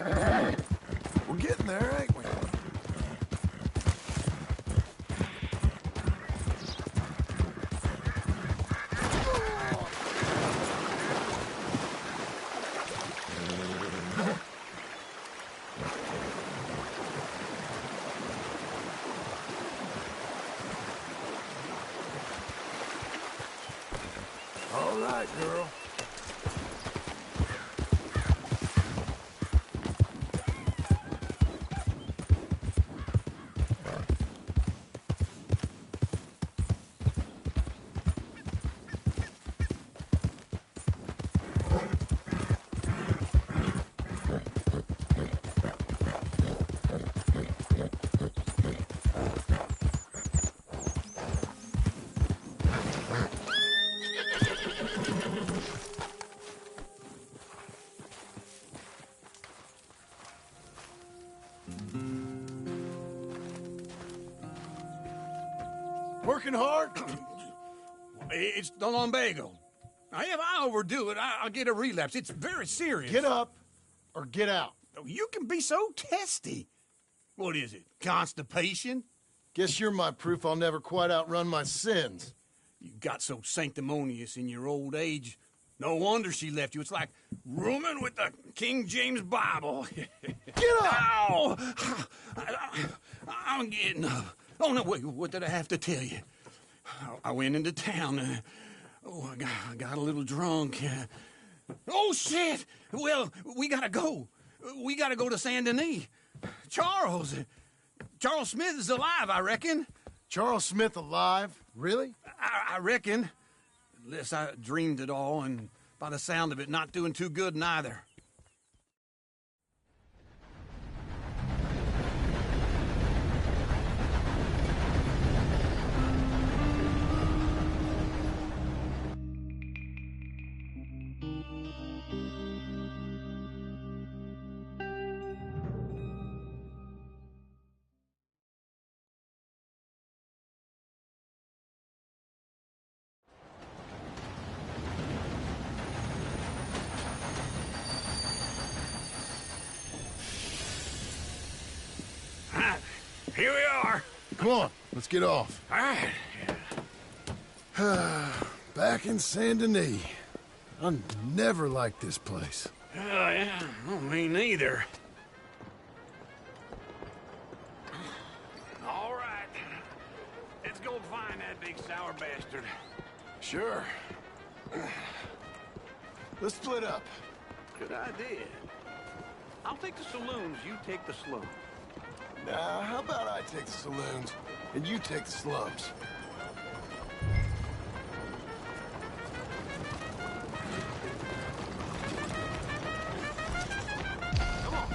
We're getting there, ain't we? All right, girl. Working hard? It's the lumbago. Now, if I overdo it, I'll get a relapse. It's very serious. Get up or get out. You can be so testy. What is it, constipation? Guess you're my proof I'll never quite outrun my sins. You got so sanctimonious in your old age. No wonder she left you. It's like rooming with the King James Bible. Get up! Ow! I'm getting up. Oh, no, wait, what did I have to tell you? I went into town. I got a little drunk. Oh, shit! Well, we gotta go. We gotta go to Saint Denis. Charles Smith is alive, I reckon. Charles Smith alive? Really? I reckon. Unless I dreamed it all, and by the sound of it, not doing too good neither. Here we are. Come on, let's get off. All right. Back in Saint Denis. I never liked this place. Yeah, me neither. All right. Let's go find that big sour bastard. Sure. Let's split up. Good idea. I'll take the saloons, you take the slums. Now, how about I take the saloons and you take the slums? Come on.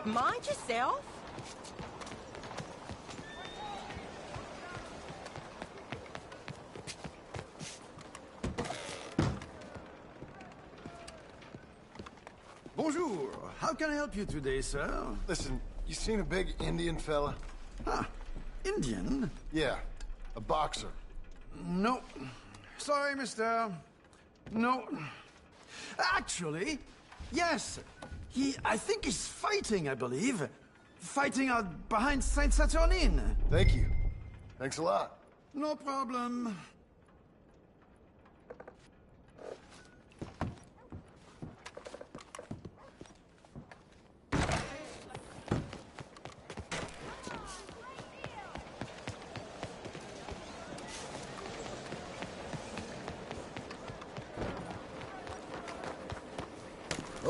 Mind yourself. Bonjour. How can I help you today, sir? Listen, you seen a big Indian fella? Ah, Indian? Yeah, a boxer. No. Sorry, mister. No. Actually, yes. I think he's fighting, I believe. Fighting out behind Saint Saturnine. Thank you. Thanks a lot. No problem.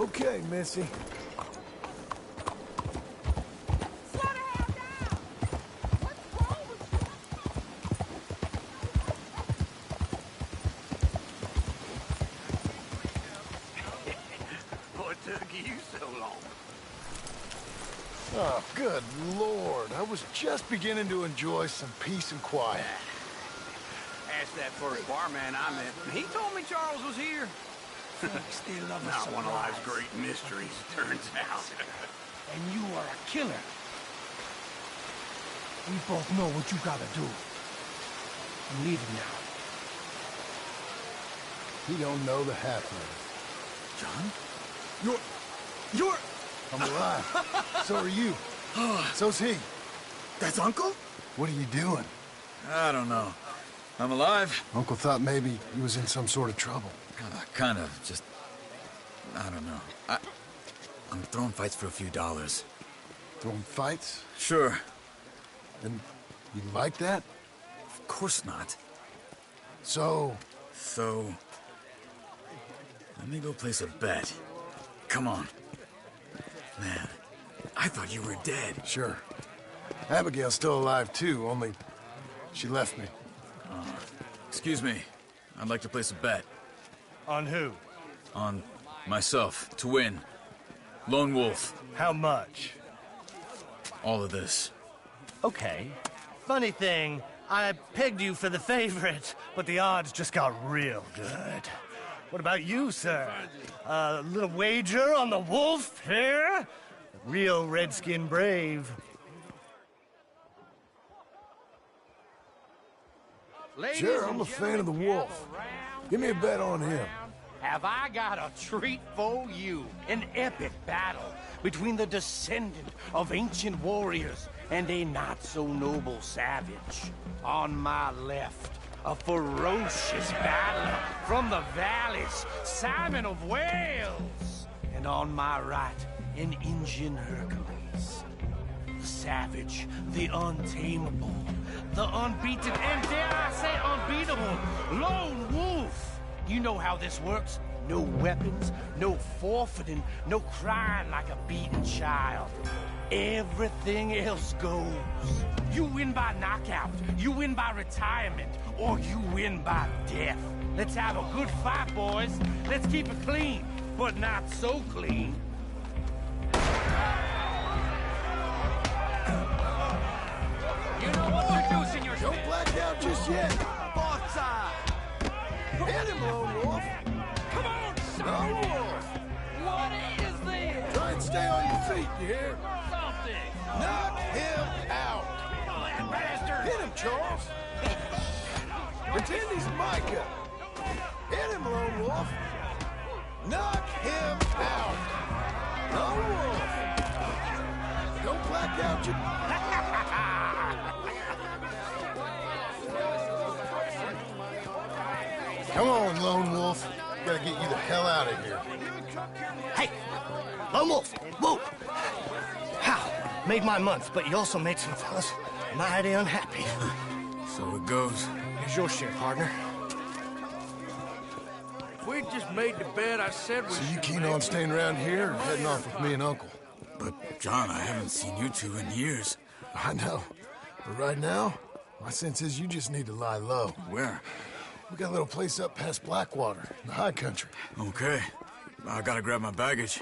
Okay, Missy. Slow the hell down! What's wrong with you? What took you so long? Oh, good Lord. I was just beginning to enjoy some peace and quiet. Asked that first barman I met. He told me Charles was here. They love a Not one of life's surprise. great mysteries, turns out. And you are a killer. We both know what you gotta do. I'm leaving now. He don't know the half of John? You're... it. I'm alive. So are you. So's he. That's Uncle? What are you doing? I don't know. I'm alive. Uncle thought maybe he was in some sort of trouble. Kind of, just... I don't know. I'm throwing fights for a few dollars. Throwing fights? Sure. And you like that? Of course not. So, So... let me go place a bet. Come on. Man, I thought you were dead. sure. Abigail's still alive too, only she left me. Excuse me. I'd like to place a bet. On who? On myself, to win. Lone Wolf. How much? All of this. Okay. Funny thing, I pegged you for the favorite, but the odds just got real good. What about you, sir? A little wager on the wolf here? Real redskin brave. Sure, I'm a fan of the wolf. Give me a bet on him. Have I got a treat for you? An epic battle between the descendant of ancient warriors and a not-so-noble savage. On my left, a ferocious battler from the valleys, Simon of Wales. And on my right, an Indian Hercules. The savage, the untamable, the unbeaten, and dare I say unbeatable, Lone Wolf. You know how this works. No weapons, no forfeiting, no crying like a beaten child. Everything else goes. You win by knockout, you win by retirement, or you win by death. Let's have a good fight, boys. Let's keep it clean, but not so clean. You know what you're doing, your Don't black out just yet. Barside. Hit him, Lone Wolf. Come on, Lone Wolf. What is this? Try and stay on your feet, you hear? Something. Knock him out. That bastard. Hit him, Charles. Pretend he's Micah. Hit him, Lone Wolf. Knock him out. Lone Wolf. Don't black out your... Come on, Lone Wolf. Gotta get you the hell out of here. Hey! Lone Wolf! Whoa! How? Made my month, but you also made some fellas mighty unhappy. So it goes. Here's your share, partner. We just made the bed I said we So you keen on staying around here or heading off with me and Uncle? But, John, I haven't seen you two in years. I know. But right now, my sense is you just need to lie low. Where? We got a little place up past Blackwater, in the high country. Okay. I gotta grab my baggage.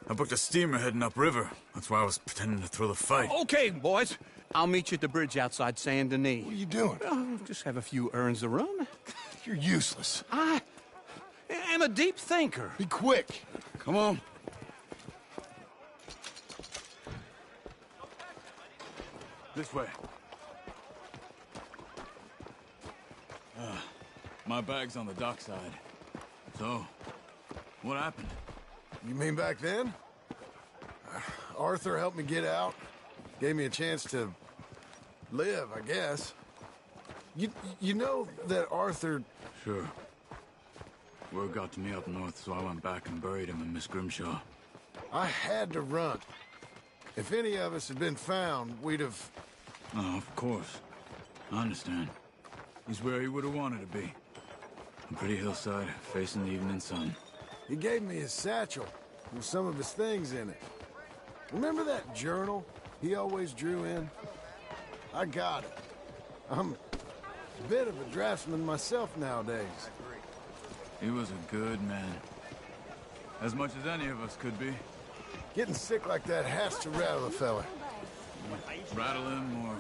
I booked a steamer heading upriver. That's why I was pretending to throw the fight. Okay, boys. I'll meet you at the bridge outside Saint Denis. What are you doing? Oh, just have a few errands to run. You're useless. I am a deep thinker. Be quick. Come on. This way. My bag's on the dockside. So, what happened? You mean back then? Arthur helped me get out. Gave me a chance to live, I guess. You know that Arthur... Sure. Word got to me up north, so I went back and buried him in Miss Grimshaw. I had to run. If any of us had been found, we'd have... Oh, of course. I understand. He's where he would have wanted to be. A pretty hillside, facing the evening sun. He gave me his satchel. with some of his things in it. Remember that journal he always drew in? I got it. I'm a bit of a draftsman myself nowadays. He was a good man. As much as any of us could be. Getting sick like that has to rattle a fella. Rattle him or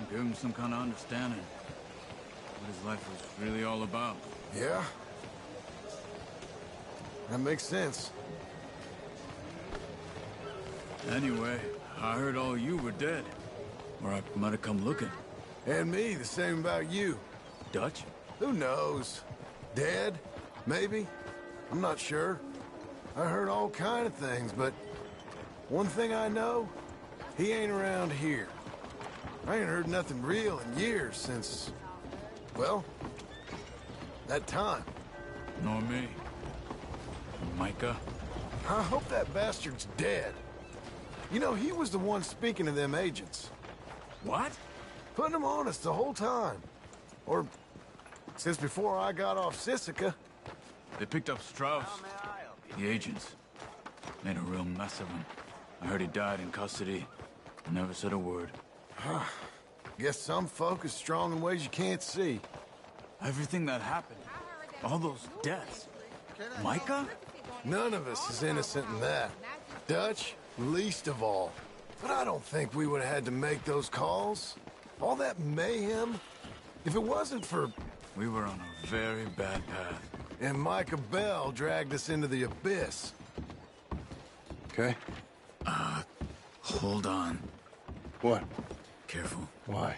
give him some kind of understanding. What his life was really all about. Yeah? That makes sense. Anyway, I heard all you were dead. Or I might have come looking. And me, the same about you. Dutch? Who knows? Dead? Maybe? I'm not sure. I heard all kind of things, but one thing I know, he ain't around here. I ain't heard nothing real in years since, well, that time. Nor me. Micah? I hope that bastard's dead. You know, he was the one speaking to them agents. What? Putting them on us the whole time. Or since before I got off Sisika. They picked up Strauss. The agents. Made a real mess of him. I heard he died in custody. Never said a word. Guess some folk is strong in ways you can't see. Everything that happened. All those deaths. Micah? None of us is innocent in that. Dutch, least of all. But I don't think we would have had to make those calls. All that mayhem. If it wasn't for... We were on a very bad path. And Micah Bell dragged us into the abyss. Okay? Hold on. What? Careful. Why?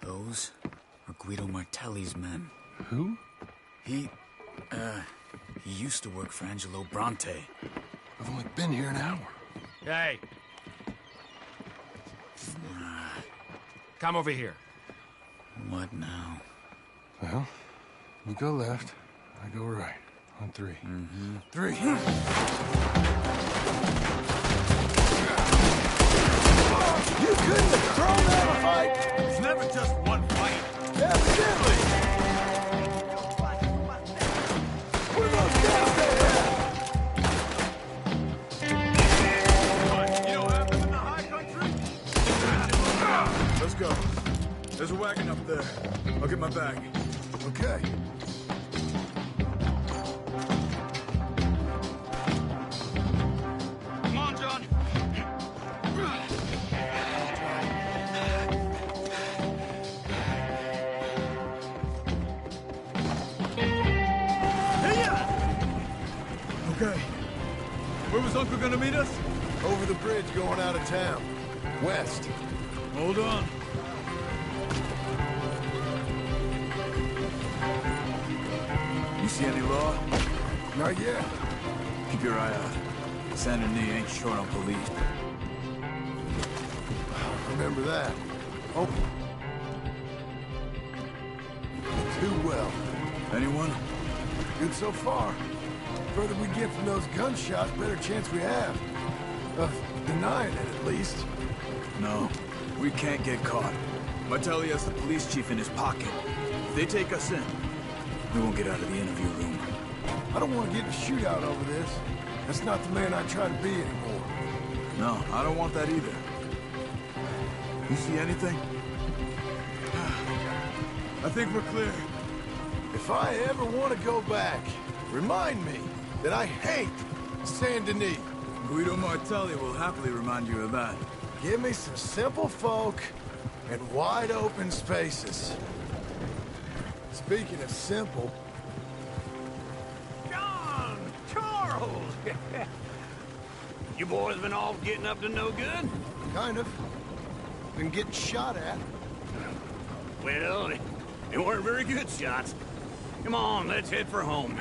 Those are Guido Martelli's men. Who? He used to work for Angelo Bronte. I've only been here an hour. Hey. Come over here. What now? Well, you go left, I go right. On three. Mm-hmm. Three. You couldn't have thrown that fight! It's never just one fight. Evidently! What are those guys they have? What? You know what happens in the high country? Let's go. There's a wagon up there. I'll get my bag. Okay. Come on, John. Okay. Where was Uncle gonna meet us? Over the bridge going out of town. West. Hold on. You see any law? Not yet. Keep your eye out. Saint Denis ain't short on police. Remember that. Oh. Too well. Anyone? Good so far. Further we get from those gunshots, better chance we have. Of denying it, at least. No. We can't get caught. Martelli has the police chief in his pocket. If they take us in, we won't get out of the interview room. I don't want to get in a shootout over this. That's not the man I try to be anymore. No, I don't want that either. You see anything? I think we're clear. If I ever want to go back, remind me that I hate Saint Denis. Guido Martelli will happily remind you of that. Give me some simple folk and wide open spaces. Speaking of simple... John! Charles! You boys been all getting up to no good? Kind of. Been getting shot at. Well, they weren't very good shots. Come on, let's head for home.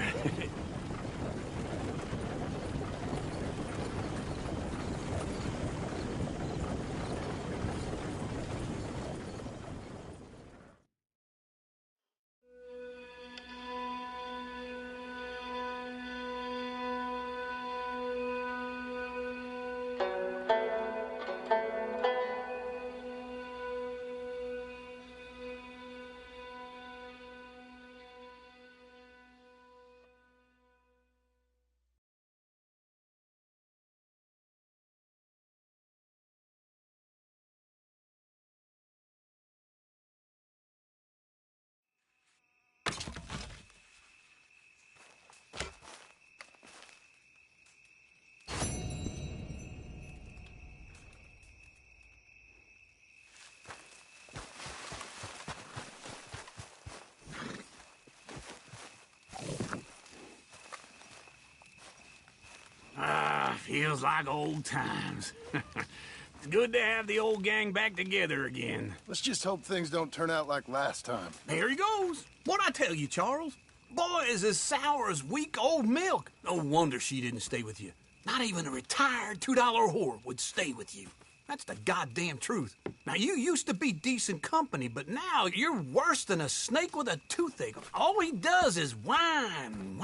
Feels like old times. It's good to have the old gang back together again. Let's just hope things don't turn out like last time. There he goes. What'd I tell you, Charles? Boy is as sour as week-old milk. No wonder she didn't stay with you. Not even a retired $2 whore would stay with you. That's the goddamn truth. Now, you used to be decent company, but now you're worse than a snake with a toothache. All he does is whine.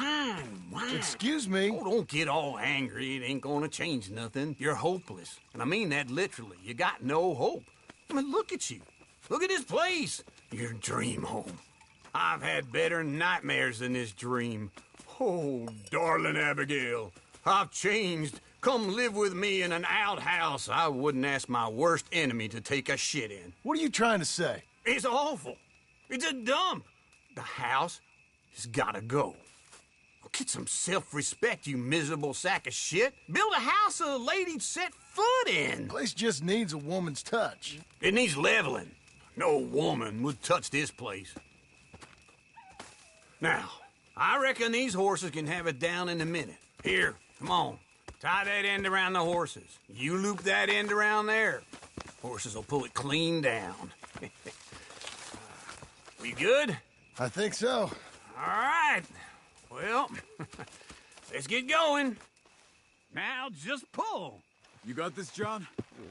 Excuse me? Oh, don't get all angry. It ain't gonna change nothing. You're hopeless. And I mean that literally. You got no hope. I mean, look at you. Look at this place. Your dream home. I've had better nightmares than this dream. Oh, darling Abigail, I've changed. Come live with me in an outhouse I wouldn't ask my worst enemy to take a shit in. What are you trying to say? It's awful. It's a dump. The house has gotta go. Get some self-respect, you miserable sack of shit. Build a house a lady'd set foot in. Place just needs a woman's touch. It needs leveling. No woman would touch this place. Now, I reckon these horses can have it down in a minute. Here, come on. Tie that end around the horses. You loop that end around there. Horses will pull it clean down. We good? I think so. All right. Well, let's get going. Now just pull. You got this, John?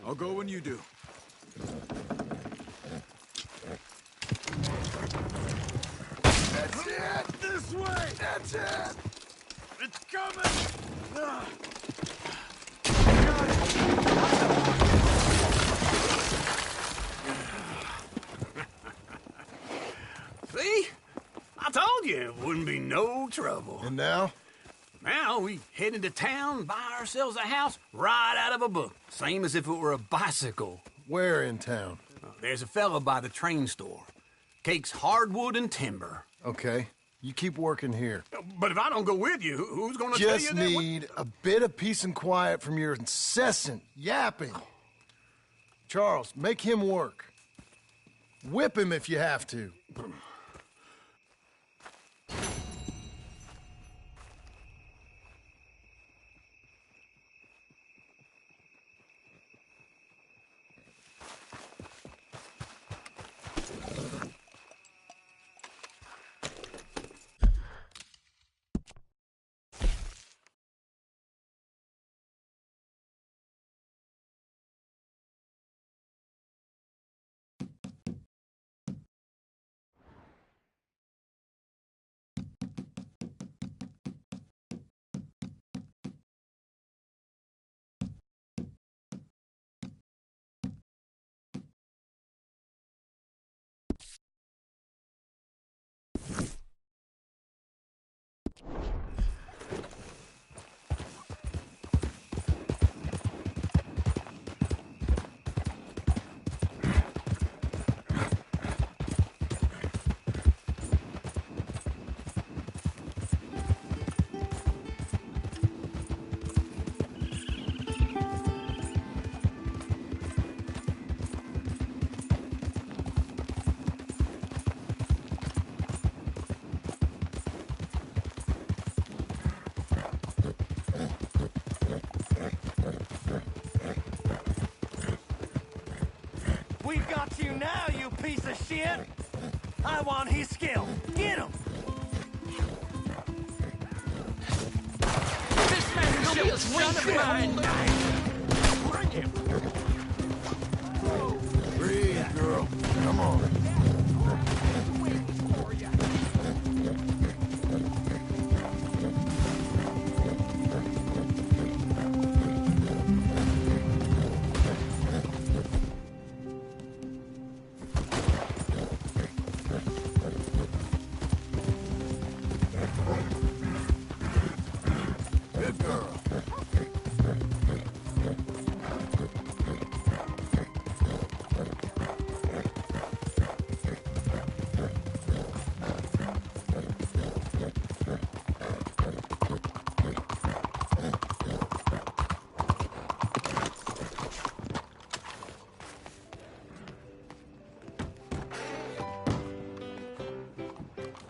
I'll go when you do. That's it! This way! That's it! It's coming! See? I told you it wouldn't be no trouble. And now? Now we head into town, buy ourselves a house right out of a book. Same as if it were a bicycle. Where in town? There's a fella by the train store. Cakes hardwood and timber. Okay. You keep working here. But if I don't go with you, who's gonna tell you Just that? need a bit of peace and quiet from your incessant yapping. Charles, make him work. Whip him if you have to. We've got you now, you piece of shit! I want his skill. Get him! This man will be a son of mine. Bring him! Breathe, girl. Come on. Good girl.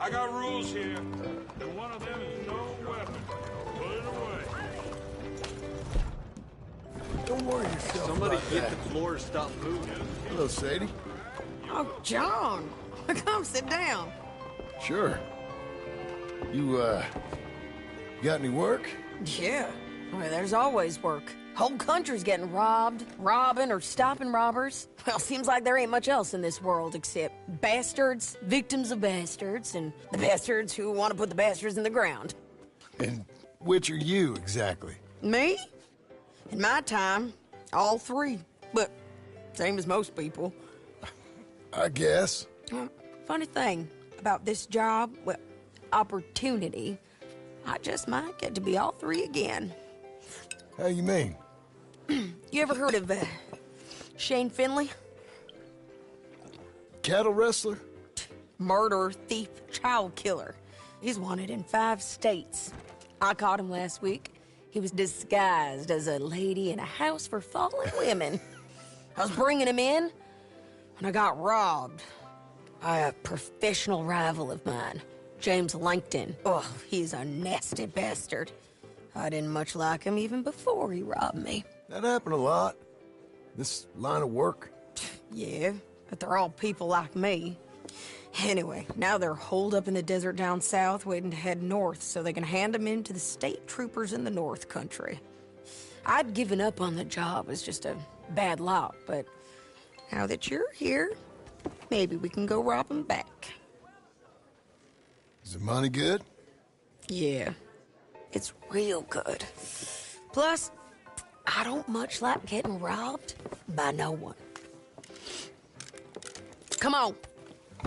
I got rules here, and one of them is no weapon. Put it away. worry yourself Somebody about get that. the floor to stop moving. Hello, Sadie. Oh, John. Come sit down. Sure. You got any work? Yeah. Well, there's always work. Whole country's getting robbed, robbing, or stopping robbers. Well, seems like there ain't much else in this world except bastards, victims of bastards, and the bastards who want to put the bastards in the ground. And which are you, exactly? Me? In my time, all three. But same as most people. I guess. Funny thing about this job, well, opportunity, I just might get to be all three again. How you mean? You ever heard of Shane Finley? Cattle wrestler? Murderer, thief, child killer. He's wanted in 5 states. I caught him last week. He was disguised as a lady in a house for fallen women. I was bringing him in, and I got robbed by a professional rival of mine, James Langton. Oh, he's a nasty bastard. I didn't much like him even before he robbed me. That happened a lot. This line of work. Yeah, but they're all people like me. Anyway, now they're holed up in the desert down south, waiting to head north so they can hand them in to the state troopers in the north country. I'd given up on the job as just a bad lot, but now that you're here, maybe we can go rob them back. Is the money good? Yeah, it's real good. Plus, I don't much like getting robbed by no one. Come on.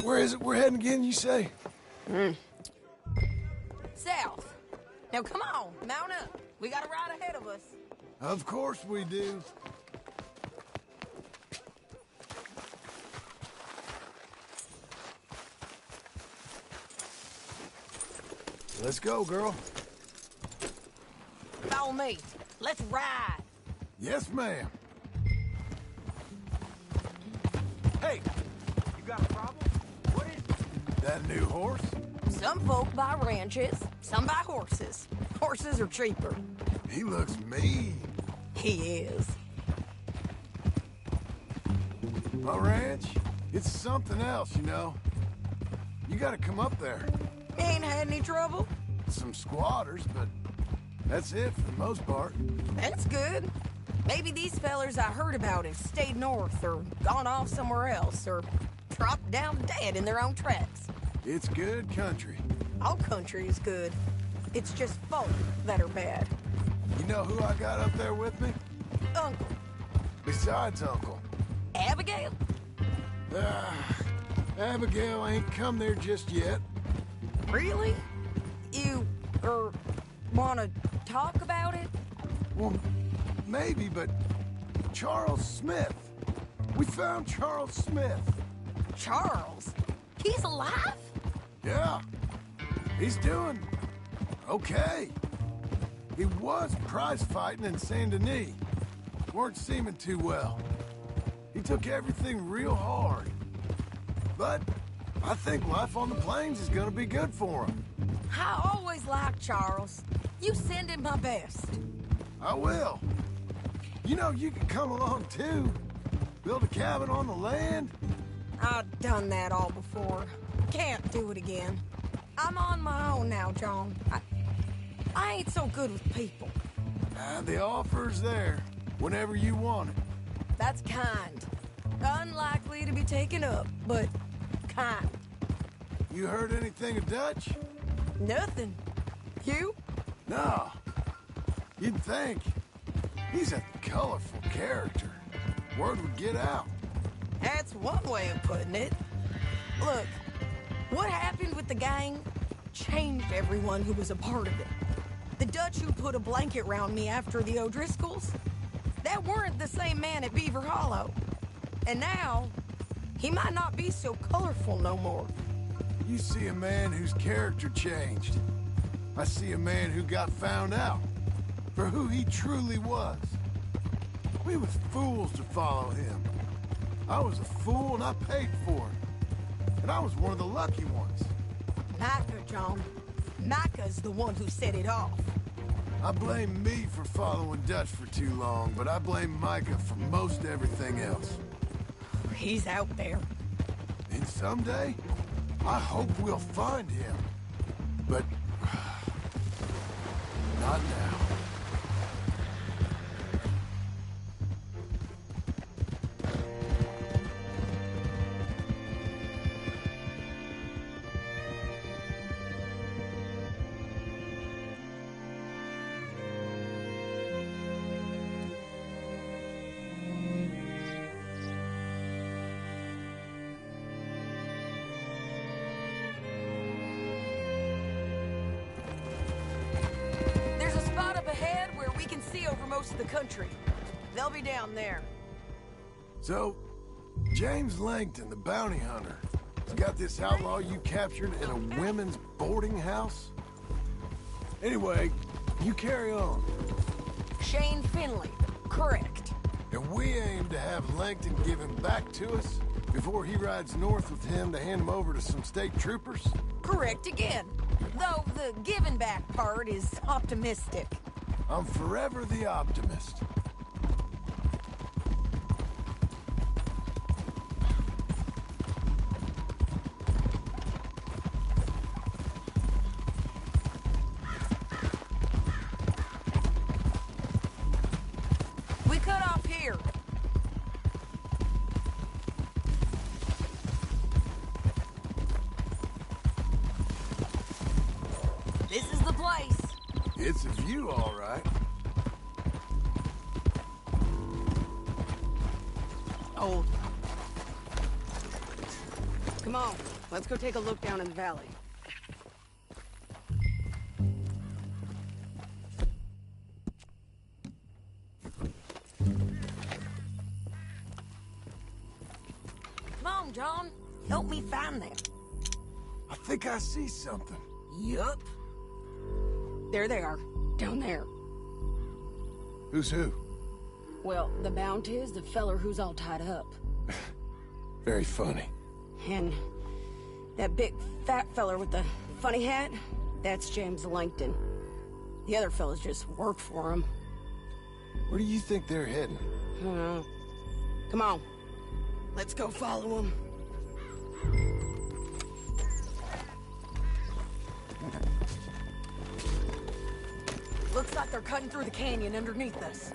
Where is it we're heading again, you say? South. Now come on, mount up. We got a ride ahead of us. Of course we do. Let's go, girl. Follow me. Let's ride. Yes, ma'am. Hey, you got a problem? What is it? That new horse? Some folk buy ranches, some buy horses. Horses are cheaper. He looks mean. He is. My ranch, it's something else, you know. You gotta come up there. Ain't had any trouble? Some squatters, but that's it for the most part. That's good. Maybe these fellers I heard about have stayed north or gone off somewhere else or dropped down dead in their own tracks. It's good country. All country is good. It's just folk that are bad. You know who I got up there with me? Uncle. Besides Uncle. Abigail? Abigail ain't come there just yet. Really? You, wanna talk about it? Well, maybe, but Charles Smith. We found Charles Smith. Charles? He's alive? Yeah. He's doing okay. He was prize fighting in Saint Denis. Weren't seeming too well. He took everything real hard. But I think life on the plains is gonna be good for him. I always liked Charles. You send him my best. I will. You know, you can come along too. Build a cabin on the land. I've done that all before. Can't do it again. I'm on my own now, John. I ain't so good with people. The offer's there whenever you want it. That's kind. Unlikely to be taken up, but kind. You heard anything of Dutch? Nothing. You? No. You'd think. He's a colorful character. Word would get out. That's one way of putting it. Look, what happened with the gang changed everyone who was a part of it. The Dutch who put a blanket round me after the O'Driscolls, that weren't the same man at Beaver Hollow. And now, he might not be so colorful no more. You see a man whose character changed. I see a man who got found out for who he truly was. We was fools to follow him. I was a fool and I paid for it. And I was one of the lucky ones. Micah, John. Micah's the one who set it off. I blame me for following Dutch for too long, but I blame Micah for most everything else. He's out there. And someday, I hope we'll find him. But... not now. Most of the country. They'll be down there. So, James Langton, the bounty hunter, has got this outlaw you captured in a women's boarding house? Anyway, you carry on. Shane Finley, correct. And we aim to have Langton give him back to us before he rides north with him to hand him over to some state troopers? Correct again. Though the giving back part is optimistic. I'm forever the optimist. We cut off here. This is the place. It's a view, all right. Oh. Come on, let's go take a look down in the valley. Come on, John. Help me find them. I think I see something. Yup. There they are, down there. Who's who? Well, the bounty is the feller who's all tied up. Very funny. And that big fat feller with the funny hat, that's James Langton. The other fellas just work for him. Where do you think they're heading? I don't know. Come on. Let's go follow them. Looks like they're cutting through the canyon underneath us.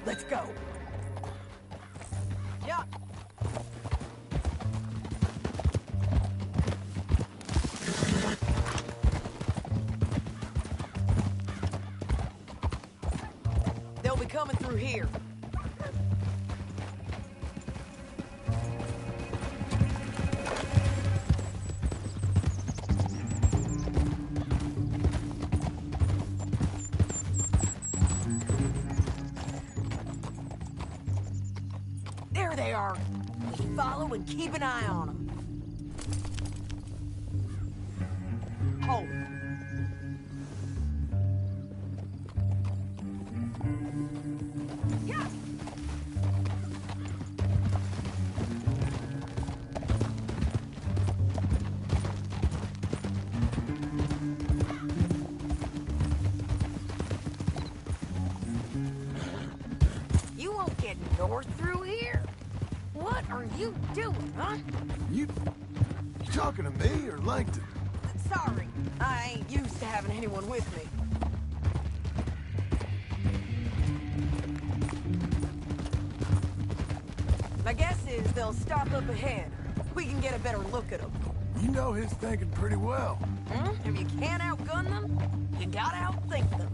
Let's go. Yeah. They'll be coming through here. There they are. Just follow and keep an eye on them. Oh. Yeah. You won't get north through here. What are you doing, huh? You talking to me or Langton? Sorry, I ain't used to having anyone with me. My guess is they'll stop up ahead. We can get a better look at them. You know his thinking pretty well. If you can't outgun them, you gotta outthink them.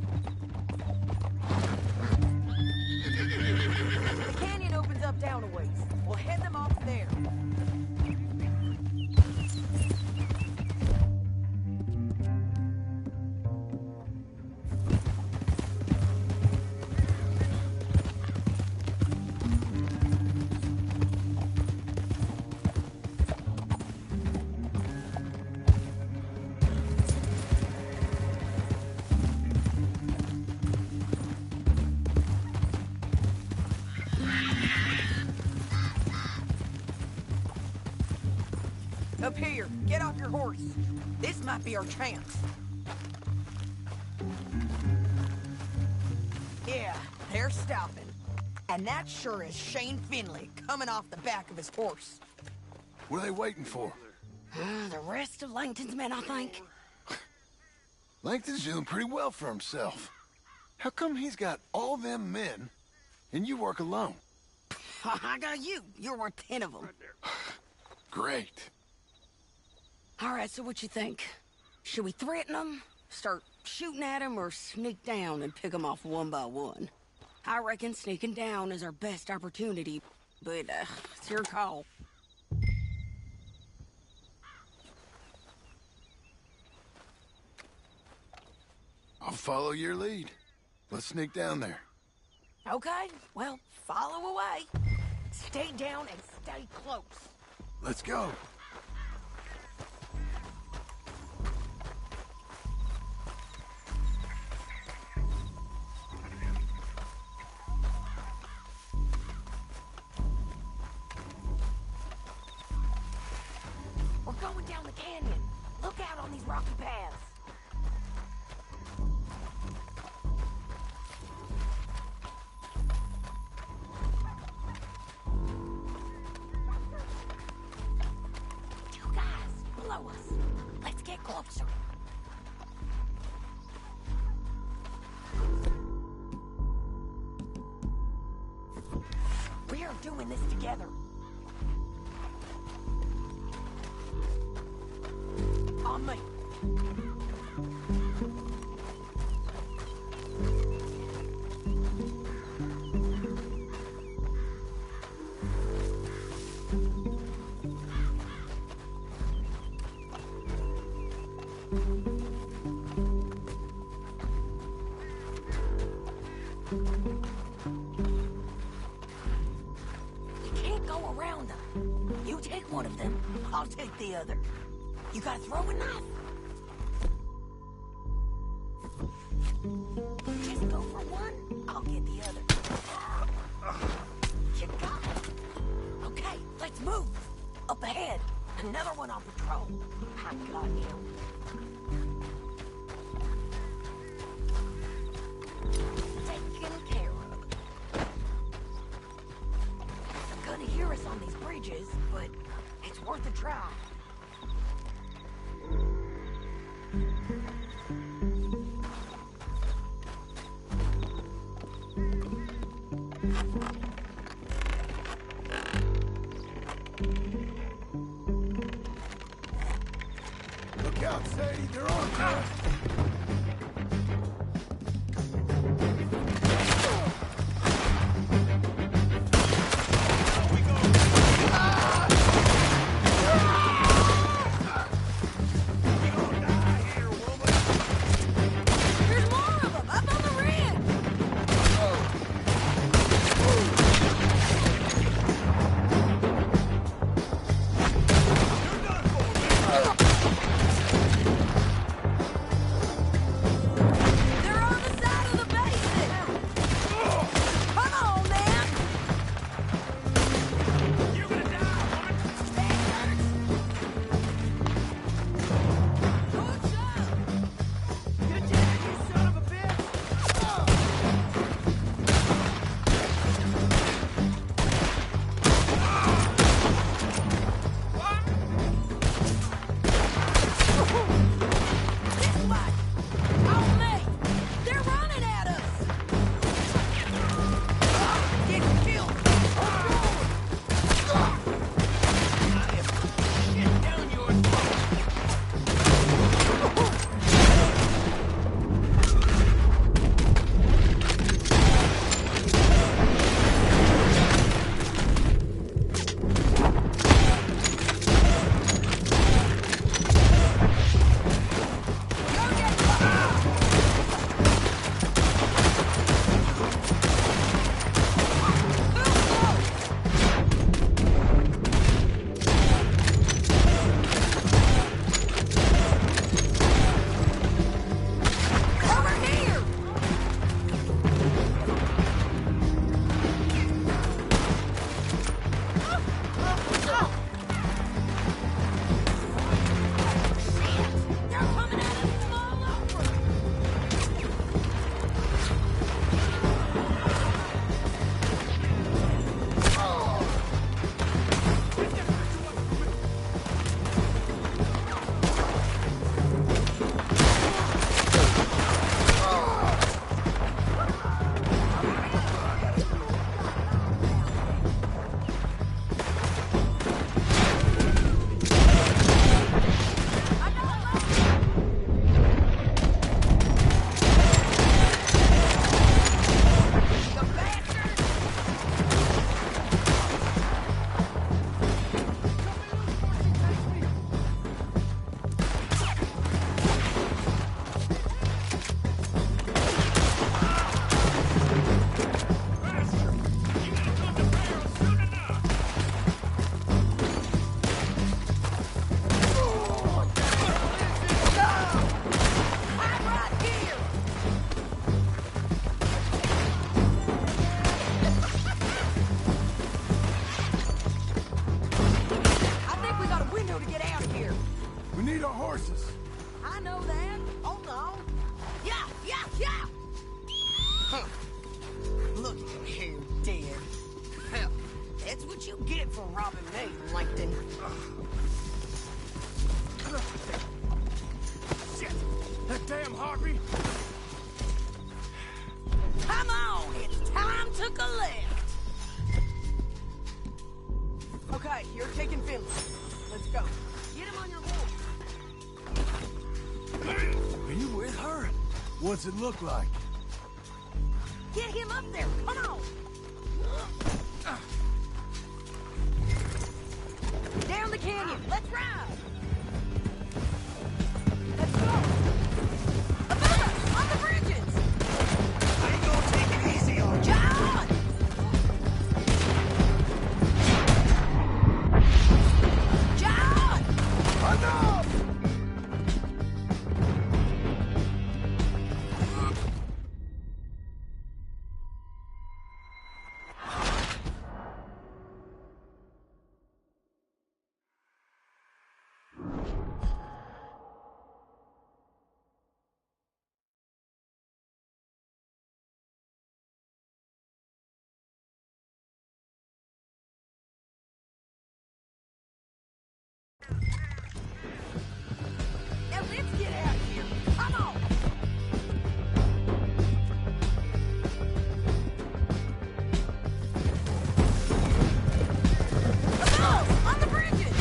The canyon opens up down a ways. We'll head them off there. Up here, get off your horse. This might be our chance. They're stopping. And that sure is Shane Finley coming off the back of his horse. What are they waiting for? The rest of Langton's men, I think. Langton's doing pretty well for himself. How come he's got all them men, and you work alone? I got you. You're worth 10 of them. Great. All right, so what you think? Should we threaten them, start shooting at them, or sneak down and pick them off one by one? I reckon sneaking down is our best opportunity, but it's your call. I'll follow your lead. Let's sneak down there. Okay, well, follow away. Stay down and stay close. Let's go. We're going down the canyon. Look out on these rocky paths. You guys, below us. Let's get closer. We are doing this together. On me. You can't go around them. You take one of them, I'll take the other. You got a throwing knife? Just go for one, I'll get the other. You got it. Okay, let's move. Up ahead, another one on patrol. I got him. Taken care of. They're gonna hear us on these bridges, but it's worth a try. Look out, Sadie. They're on to us. There's more of them up on the ridge. horses. I know that. Hold on. Yeah, yeah, yeah! Huh. Look at him here, dead. Hell, that's what you get for robbing me, Langton. Shit! That damn Harvey! Come on, it's time to collect. Okay, you're taking Finley. Let's go. Get him on your horse. Are you with her? What's it look like? Get him up there. Come on. Down the canyon. Let's ride. Let's go. Above us, on the bridges. I ain't gonna take it easy on you. John! John! Enough! Now let's get out of here. Come on. Above! On the bridges!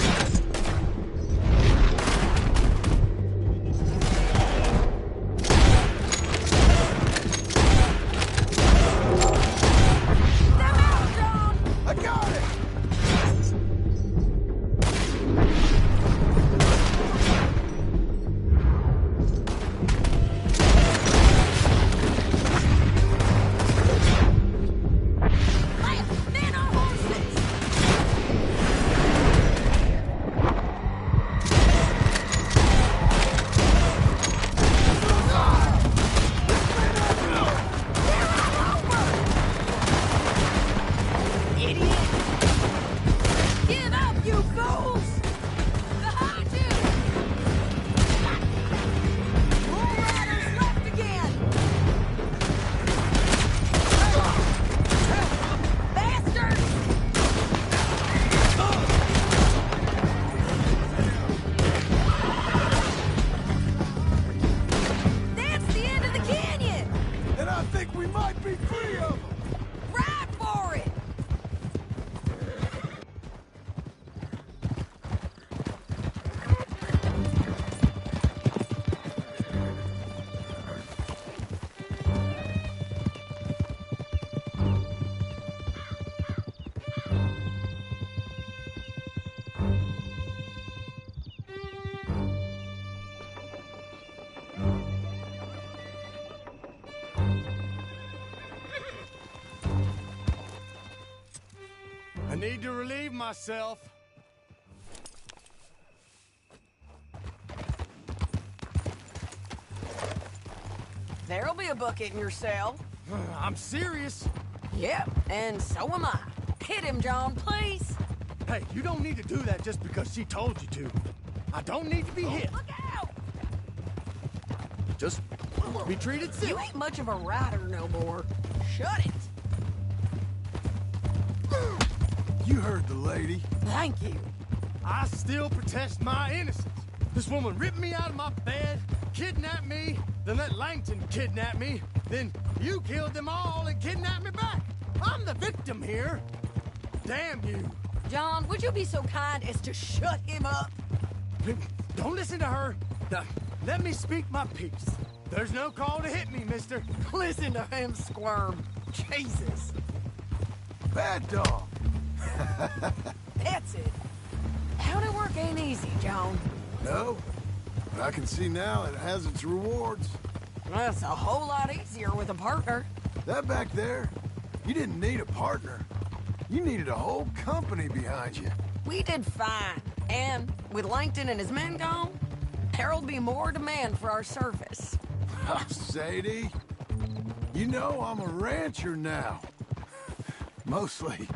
Step out, John! I got it! Left, men on horses! Idiot! Give up, you fools! Behind you! More riders left again! Bastards! That's the end of the canyon! And I think we might be free of them! Ride for it! I need to relieve myself. There'll be a bucket in your cell. I'm serious. Yep, and so am I. Hit him, John, please. Hey, you don't need to do that just because she told you to. I don't need to be hit. Look out! Just be treated You civil. ain't much of a rider no more. Shut it. You heard the lady. Thank you. I still protest my innocence. This woman ripped me out of my bed, kidnapped me, then let Langton kidnap me, then you killed them all and kidnapped me back. I'm the victim here. Damn you. John, would you be so kind as to shut him up? Don't listen to her. Now, let me speak my piece. There's no call to hit me, mister. Listen to him squirm. Jesus. Bad dog. That's it. County work ain't easy, John. No, but I can see now it has its rewards. That's a whole lot easier with a partner. That back there, you didn't need a partner. You needed a whole company behind you. We did fine. And with Langton and his men gone, there'll be more demand for our service. Oh, Sadie, you know I'm a rancher now. Mostly.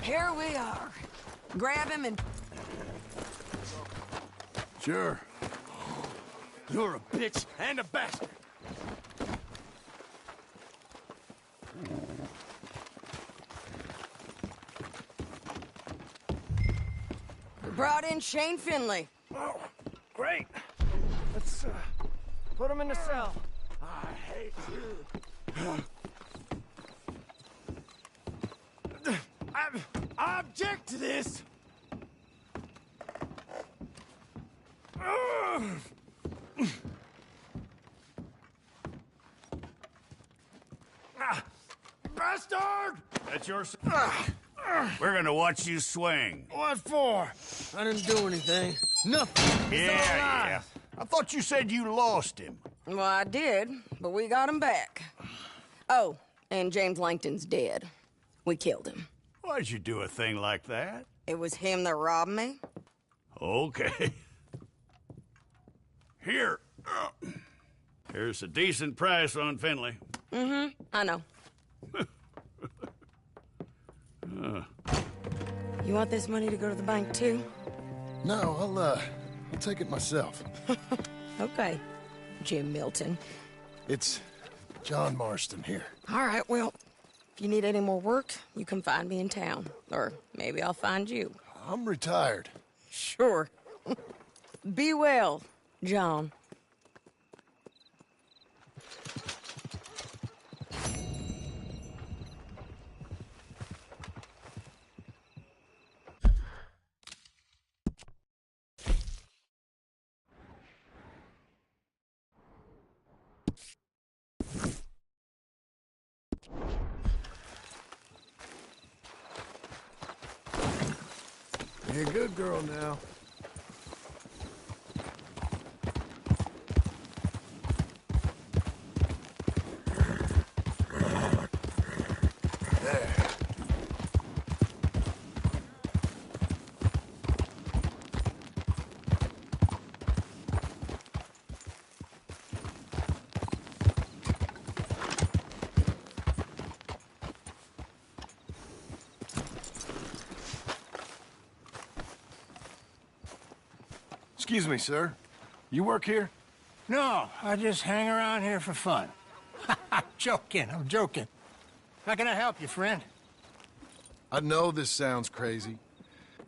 Here we are. Grab him and Sure. You're a bitch and a bastard. We brought in Shane Finley. Oh, great. Let's put him in the cell. I hate you. I object to this. Bastard! That's yours. We're gonna watch you swing. What for? I didn't do anything. Nothing. Yeah. I thought you said you lost him. Well, I did, but we got him back. Oh, and James Langton's dead. We killed him. Why'd you do a thing like that? It was him that robbed me. Okay. Here. Here's a decent price on Finley. I know. You want this money to go to the bank, too? No, I'll take it myself. Okay, Jim Milton. It's John Marston here. All right, well, if you need any more work, you can find me in town. Or maybe I'll find you. I'm retired. Sure. Be well, John. Be a good girl now. There. Excuse me, sir. You work here? No, I just hang around here for fun. I'm joking. How can I help you, friend? I know this sounds crazy.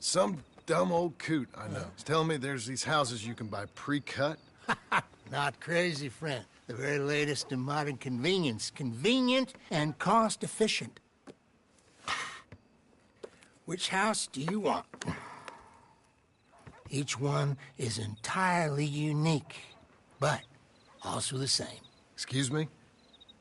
Some dumb old coot I know is telling me there's these houses you can buy pre-cut. Not crazy, friend. The very latest in modern convenience. Convenient and cost-efficient. Which house do you want? Each one is entirely unique, but also the same. Excuse me?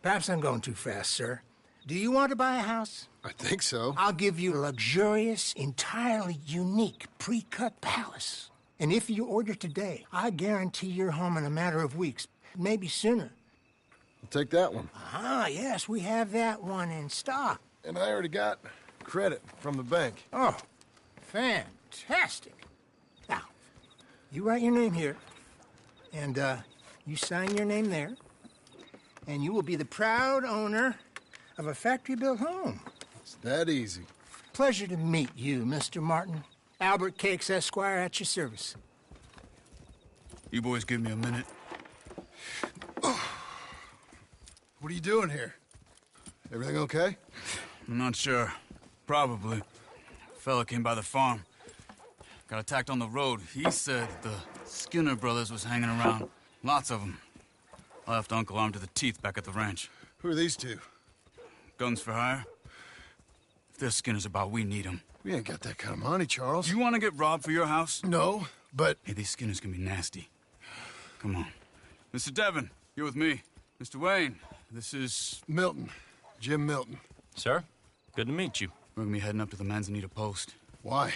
Perhaps I'm going too fast, sir. Do you want to buy a house? I think so. I'll give you a luxurious, entirely unique pre-cut palace. And if you order today, I guarantee you're home in a matter of weeks, maybe sooner. I'll take that one. Ah, yes, we have that one in stock. And I already got credit from the bank. Oh, fantastic. Now, you write your name here, and you sign your name there, and you will be the proud owner of a factory-built home. It's that easy. Pleasure to meet you, Mr. Martin. Albert Cakes, Esquire, at your service. You boys give me a minute. What are you doing here? Everything okay? I'm not sure. Probably. Fella came by the farm. Got attacked on the road. He said the Skinner brothers was hanging around. Lots of them. I left Uncle armed to the teeth back at the ranch. Who are these two? Guns for hire? If there's Skinner's about, we need them. We ain't got that kind of money, Charles. You want to get robbed for your house? No, but... Hey, these Skinners can be nasty. Come on. Mr. Devon, you're with me. Mr. Wayne, this is... Milton. Jim Milton. Sir, good to meet you. We're gonna be heading up to the Manzanita post. Why?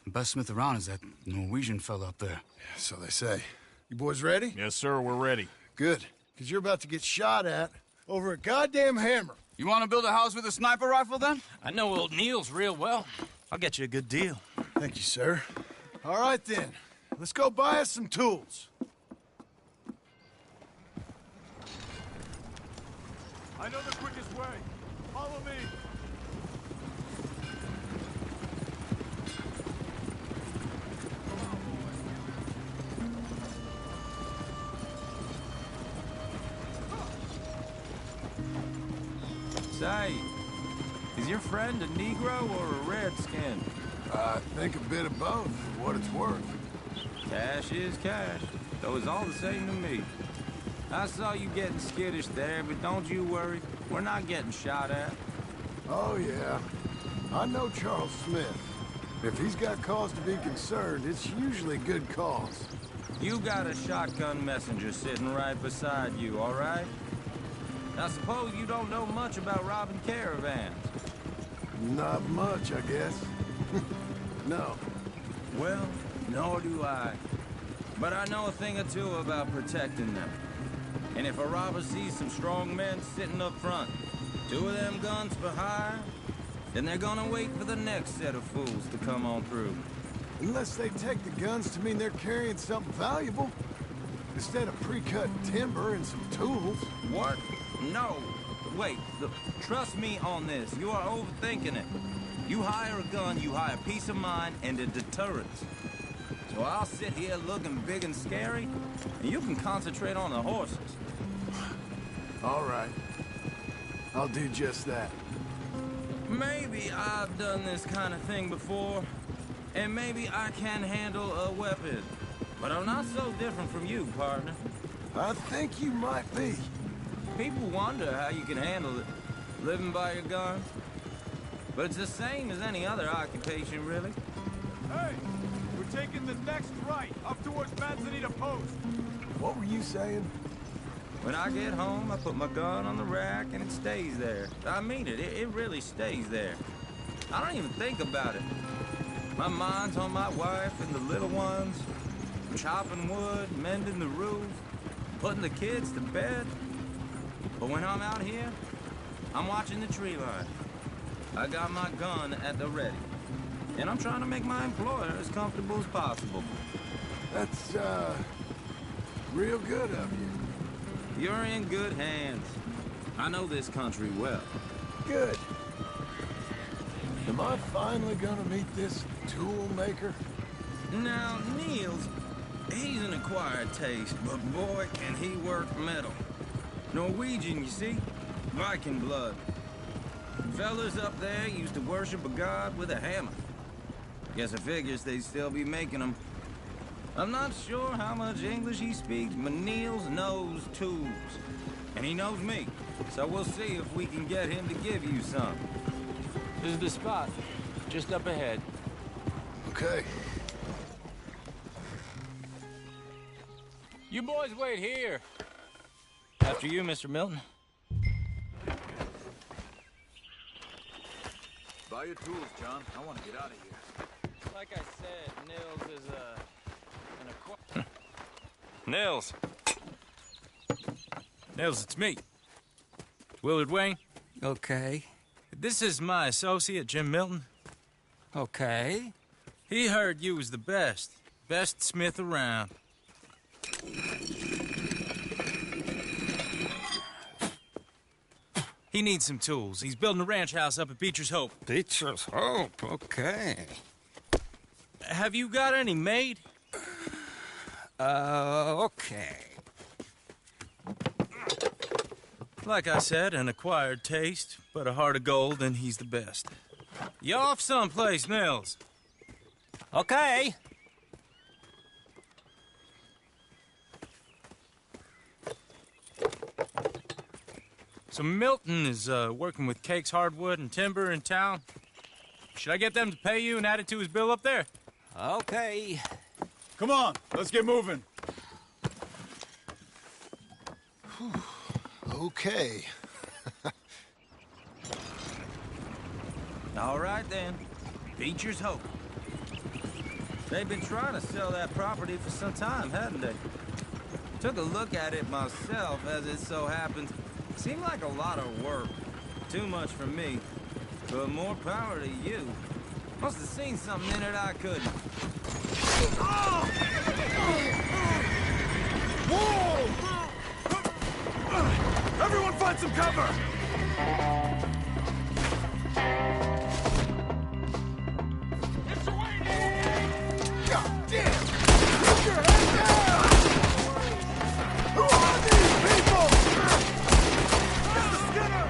The best smith around is that Norwegian fella up there. Yeah, so they say. You boys ready? Yes, sir, we're ready. Good. Because you're about to get shot at over a goddamn hammer. You want to build a house with a sniper rifle, then? I know old Neil's real well. I'll get you a good deal. Thank you, sir. All right, then. Let's go buy us some tools. I know the quickest way. Follow me. Say, is your friend a Negro or a Redskin? I think a bit of both, for what it's worth. Cash is cash, though it's all the same to me. I saw you getting skittish there, but don't you worry. We're not getting shot at. Oh, yeah. I know Charles Smith. If he's got cause to be concerned, it's usually good cause. You got a shotgun messenger sitting right beside you, all right? Now, suppose you don't know much about robbing caravans. Not much, I guess. No. Well, nor do I. But I know a thing or two about protecting them. And if a robber sees some strong men sitting up front, 2 of them guns for hire, then they're gonna wait for the next set of fools to come on through. Unless they take the guns to mean they're carrying something valuable. Instead of pre-cut timber and some tools. What? No. Wait, look, trust me on this. You are overthinking it. You hire a gun, you hire peace of mind and a deterrence. So I'll sit here looking big and scary, and you can concentrate on the horses. All right. I'll do just that. Maybe I've done this kind of thing before, and maybe I can handle a weapon. But I'm not so different from you, partner. I think you might be. People wonder how you can handle it, living by your gun. But it's the same as any other occupation, really. Hey! We're taking the next right, up towards Manzanita Post. What were you saying? When I get home, I put my gun on the rack and it stays there. I mean it, it really stays there. I don't even think about it. My mind's on my wife and the little ones, chopping wood, mending the roof, putting the kids to bed. But when I'm out here, I'm watching the tree line. I got my gun at the ready. And I'm trying to make my employer as comfortable as possible. That's, real good of you. You're in good hands. I know this country well. Good. Am I finally gonna meet this tool maker? Now, Niels, he's an acquired taste, but boy, can he work metal. Norwegian, you see? Viking blood. Fellas up there used to worship a god with a hammer. Guess I figures they'd still be making them. I'm not sure how much English he speaks, but Niels knows tools. And he knows me, so we'll see if we can get him to give you some. This is the spot, just up ahead. Okay. You boys wait here. After you, Mr. Milton. Buy your tools, John. I want to get out of here. Like I said, Nils is an Nils. Nils, it's me. Willard Wayne. Okay. This is my associate, Jim Milton. Okay. He heard you was the best. Best smith around. He needs some tools. He's building a ranch house up at Beecher's Hope. Beecher's Hope, okay. Have you got any made? Okay. Like I said, an acquired taste, but a heart of gold, and he's the best. You off someplace, Nils? Okay. So Milton is working with Cake's Hardwood and Timber in town. Should I get them to pay you and add it to his bill up there? Okay. Come on, let's get moving. Okay. All right, then. Beecher's Hope. They've been trying to sell that property for some time, hadn't they? Took a look at it myself, as it so happens. Seemed like a lot of work. Too much for me. But more power to you. Must have seen something in it I couldn't. Whoa! Everyone find some cover! God damn! Put your head down! Who are these people? It's the Skinner!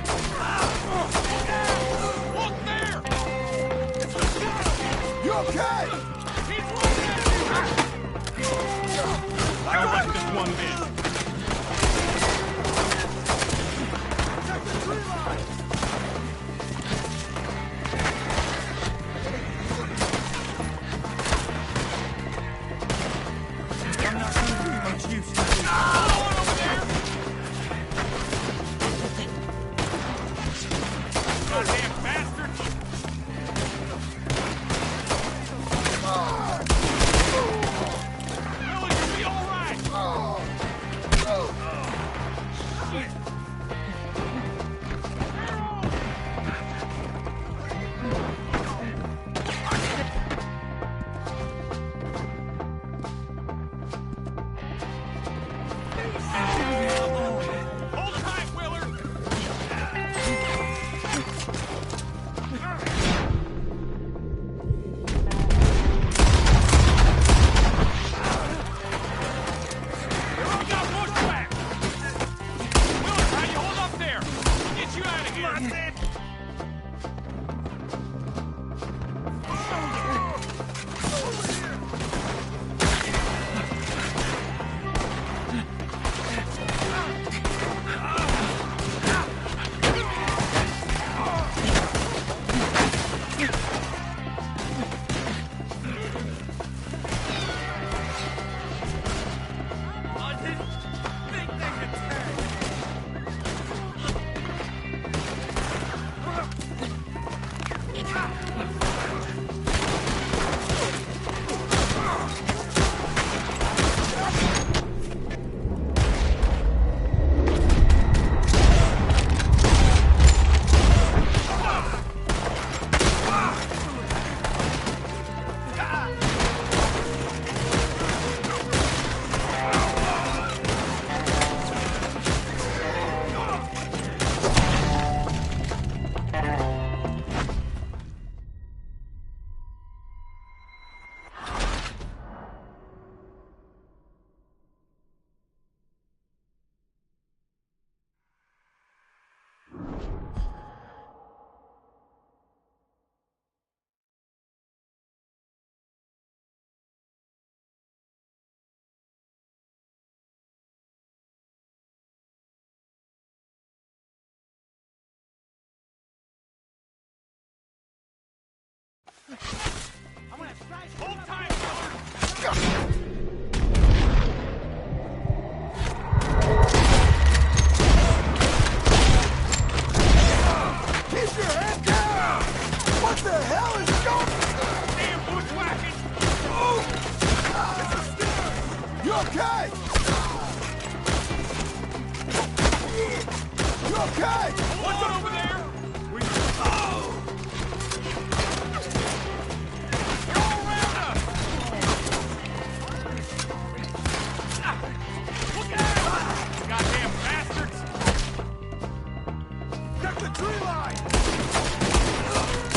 Hold tight, Miller! Keep your head down! What the hell is going on? Damn bushwhacking! You okay? You okay? What's over there? They're all around us! Look out! Goddamn bastards! Check the tree line!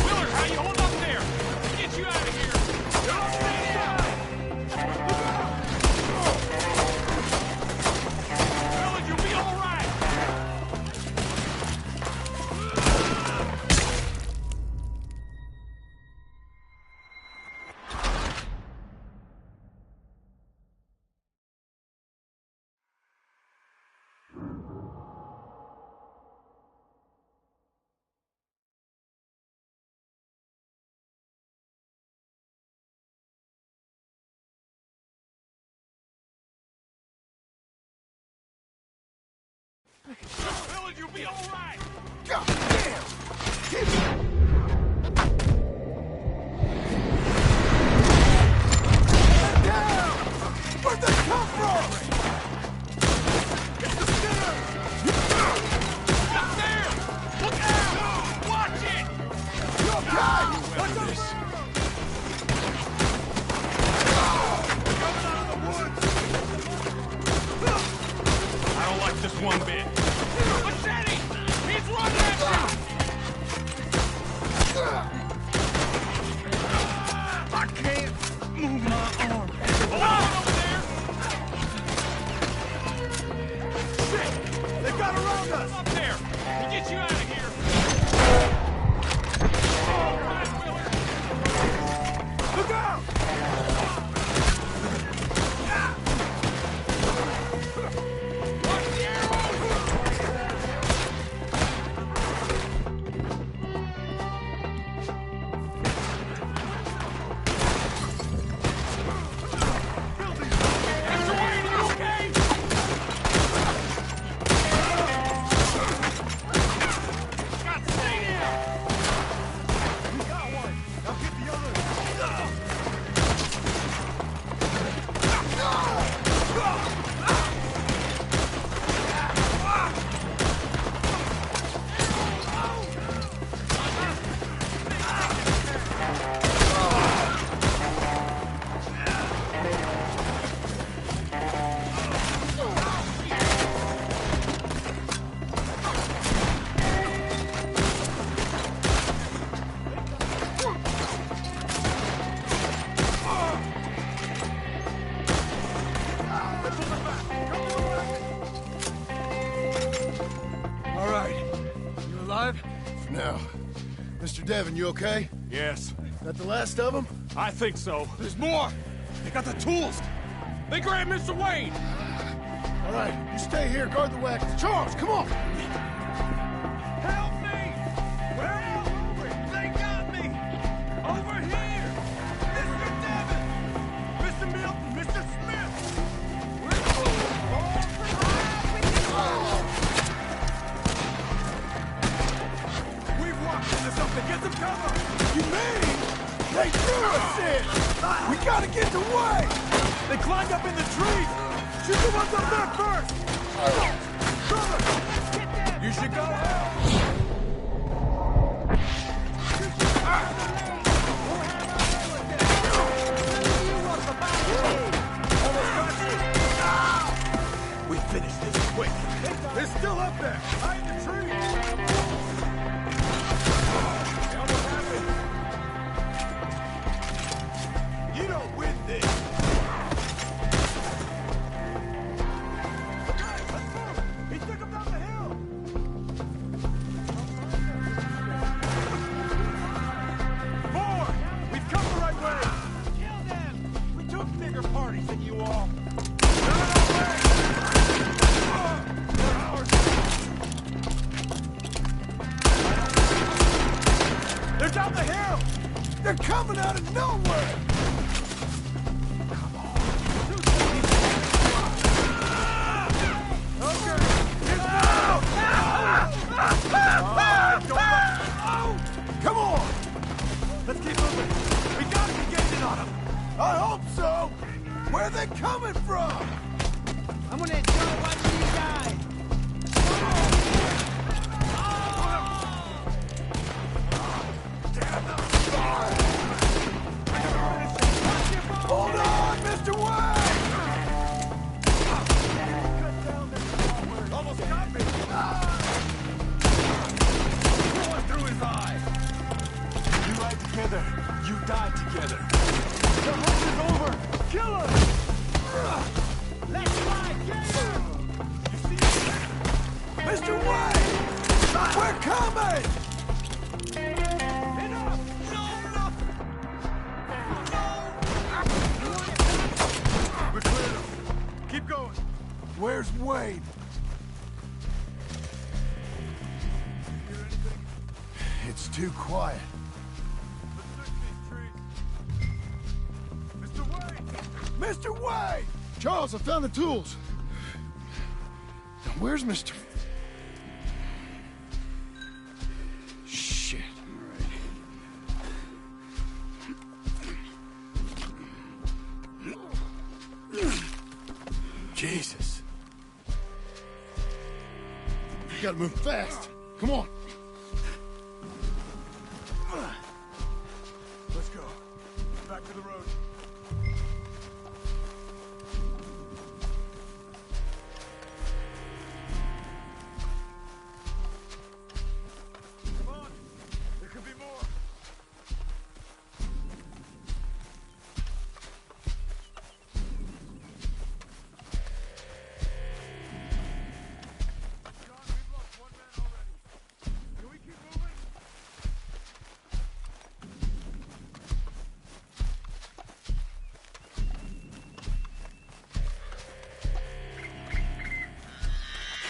Willard, how you hold up there? Let's get you out of here! Don't stay down! Willard, you'll be all right! Willard, you'll be all right! God damn! Keep it! Down! Where'd they come from? It's the Skinner! Up there! Look out! Watch it! You okay? What's this? I don't like this one bit. Machete! He's running at you! I can't move my arm. Hold on over there! Shit! They've got around us! Up there! We'll get you out of here! All right, Willard! Look out! Watch the arrows! Mr. Wayne, you okay? Got to stay down! We got one! Now get the other! All right. You alive? For now. Mr. Devon, you okay? Yes, That the last of them? I think so. There's more! They got the tools! They grabbed Mr. Wayne! All right, you stay here, guard the wagons. Charles, come on! Help me! Where are you? They got me! Over here! Mr. Devon! Mr. Milton! Mr. Smith! We've walked into something! Get some cover! You mean they threw us in? We gotta get away! They climbed up in the trees! Shoot the ones up there first! Cover! You should go help! We finished this quick. They're still up there, high in the trees. They almost have it. You don't win this. Let's move. He took him down the hill. Four. We've come the right way. Kill them. We took bigger parties than you all. They're down the hill! They're coming out of nowhere! Come on! Let's keep moving. We gotta be gaining on them. I hope so! Where are they coming from? I'm gonna tell one of you guys. Hold on, Mr. Wayne! Almost got me. Going through his eye. You ride together. You die together. The hunt is over. Kill him. Let's ride. Get him. You see him? Mr. Wayne! We're coming! Enough. No. We're clear. Keep going. Where's Wade? It's too quiet. Mr. Wayne! Mr. Wade! Charles, I found the tools. Now, where's Mr. Shit. Jesus. You gotta move fast. Come on. Let's go. Back to the road. Come on. There could be more. John, we've lost one man already. Can we keep moving?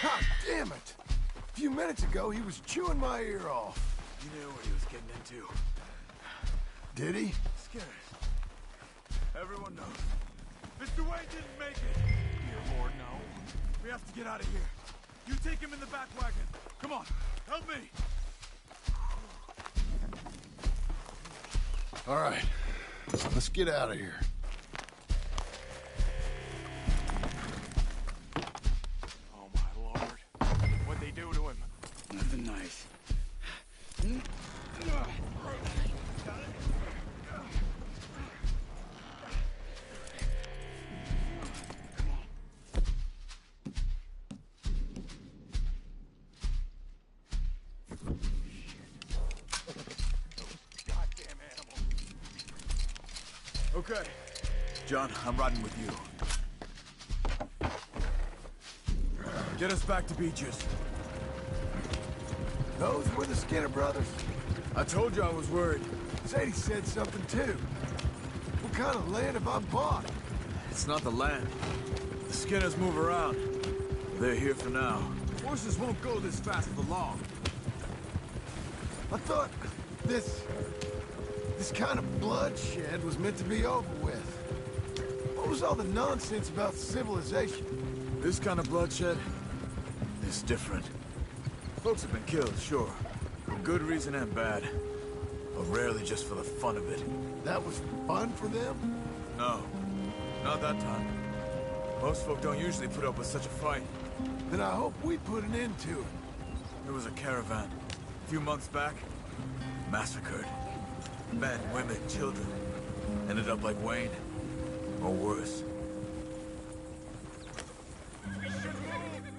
God damn it! A few minutes ago, he was chewing my ear off. You knew what he was getting into. Did he? Scared. Everyone knows. Mr. Wayne didn't make it. Dear Lord, no. We have to get out of here. You take him in the back wagon. Come on, help me. All right. Let's get out of here. Oh, my Lord. What'd they do to him? Nothing nice. Goddamn animal. Okay. John, I'm riding with you. Get us back to Beaches. Those were the Skinner brothers. I told you I was worried. Sadie said something too. What kind of land have I bought? It's not the land. The Skinners move around. They're here for now. Horses won't go this fast for long. I thought this kind of bloodshed was meant to be over with. What was all the nonsense about civilization? This kind of bloodshed is different. Folks have been killed, sure. For good reason and bad. But rarely just for the fun of it. That was fun for them? No. Not that time. Most folk don't usually put up with such a fight. Then I hope we put an end to it. There was a caravan. A few months back. Massacred. Men, women, children. Ended up like Wayne. Or worse.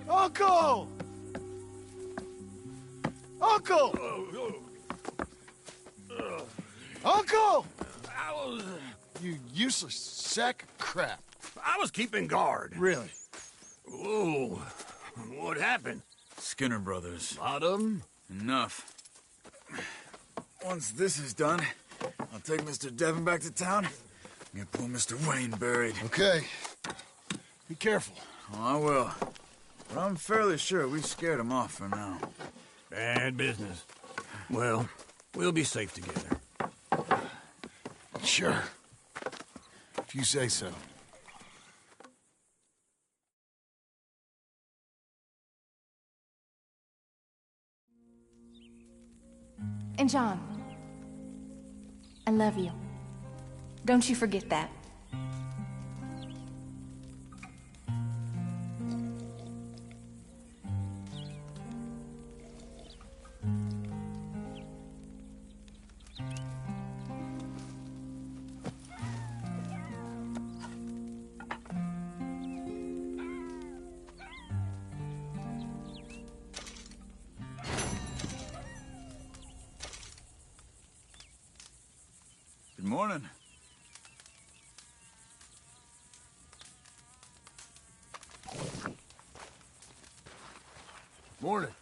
Uncle! Uncle! Uncle! You useless sack of crap. I was keeping guard. Really? Whoa. What happened? Skinner brothers. Lot of them? Enough. Once this is done, I'll take Mr. Devon back to town and get poor Mr. Wayne buried. Okay. Be careful. Oh, I will. But I'm fairly sure we scared him off for now. Bad business. Well, we'll be safe together. Sure. If you say so. And John, I love you. Don't you forget that. Good morning. Morning.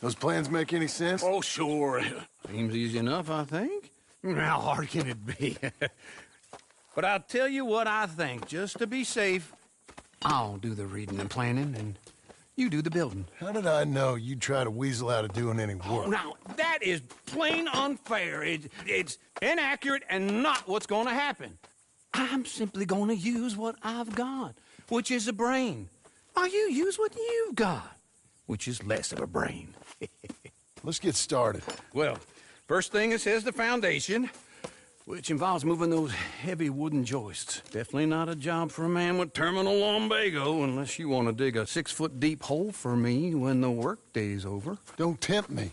Those plans make any sense? Oh, sure. Seems easy enough, I think. How hard can it be? But I'll tell you what I think. Just to be safe, I'll do the reading and planning, and you do the building. How did I know you'd try to weasel out of doing any work? Now, that is plain unfair. It's inaccurate and not what's going to happen. I'm simply going to use what I've got, which is a brain. Now, you use what you've got, which is less of a brain. Let's get started. Well, first thing it says the foundation, which involves moving those heavy wooden joists. Definitely not a job for a man with terminal lumbago, unless you want to dig a 6-foot deep hole for me when the workday's over. Don't tempt me.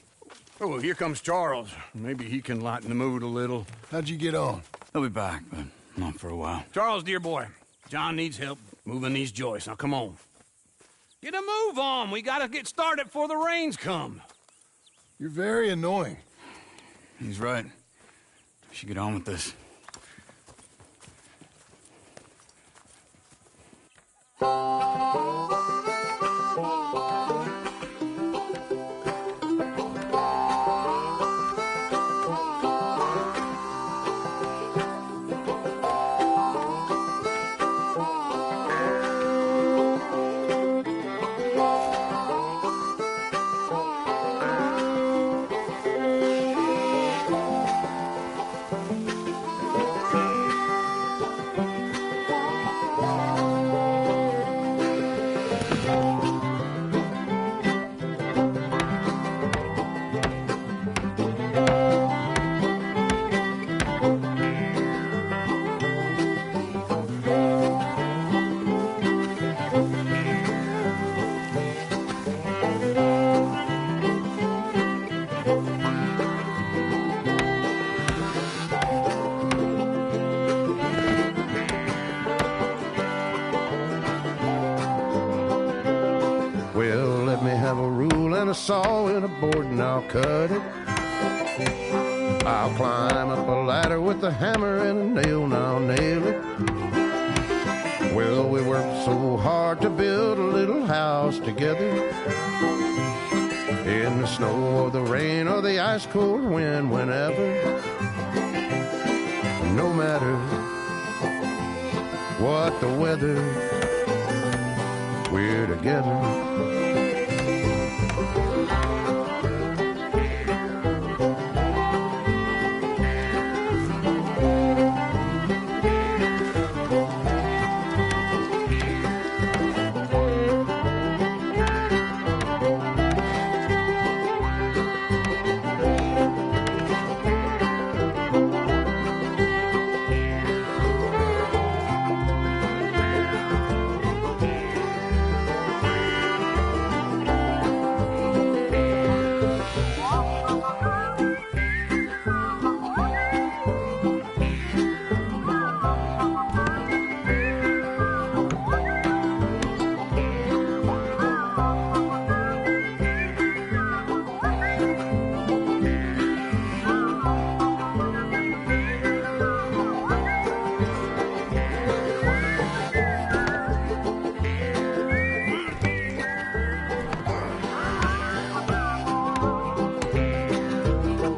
Oh, well, here comes Charles. Maybe he can lighten the mood a little. How'd you get on? He'll be back, but not for a while. Charles, dear boy, John needs help moving these joists. Now, come on. Get a move on. We gotta get started before the rains come. You're very annoying. He's right. We should get on with this. Well, let me have a rule and a saw and a board and I'll cut it. I'll climb up a ladder with a hammer and a nail and I'll nail it. Well, we worked so hard to build a little house together. In the snow or the rain or the ice cold wind, whenever. No matter what the weather, we're together.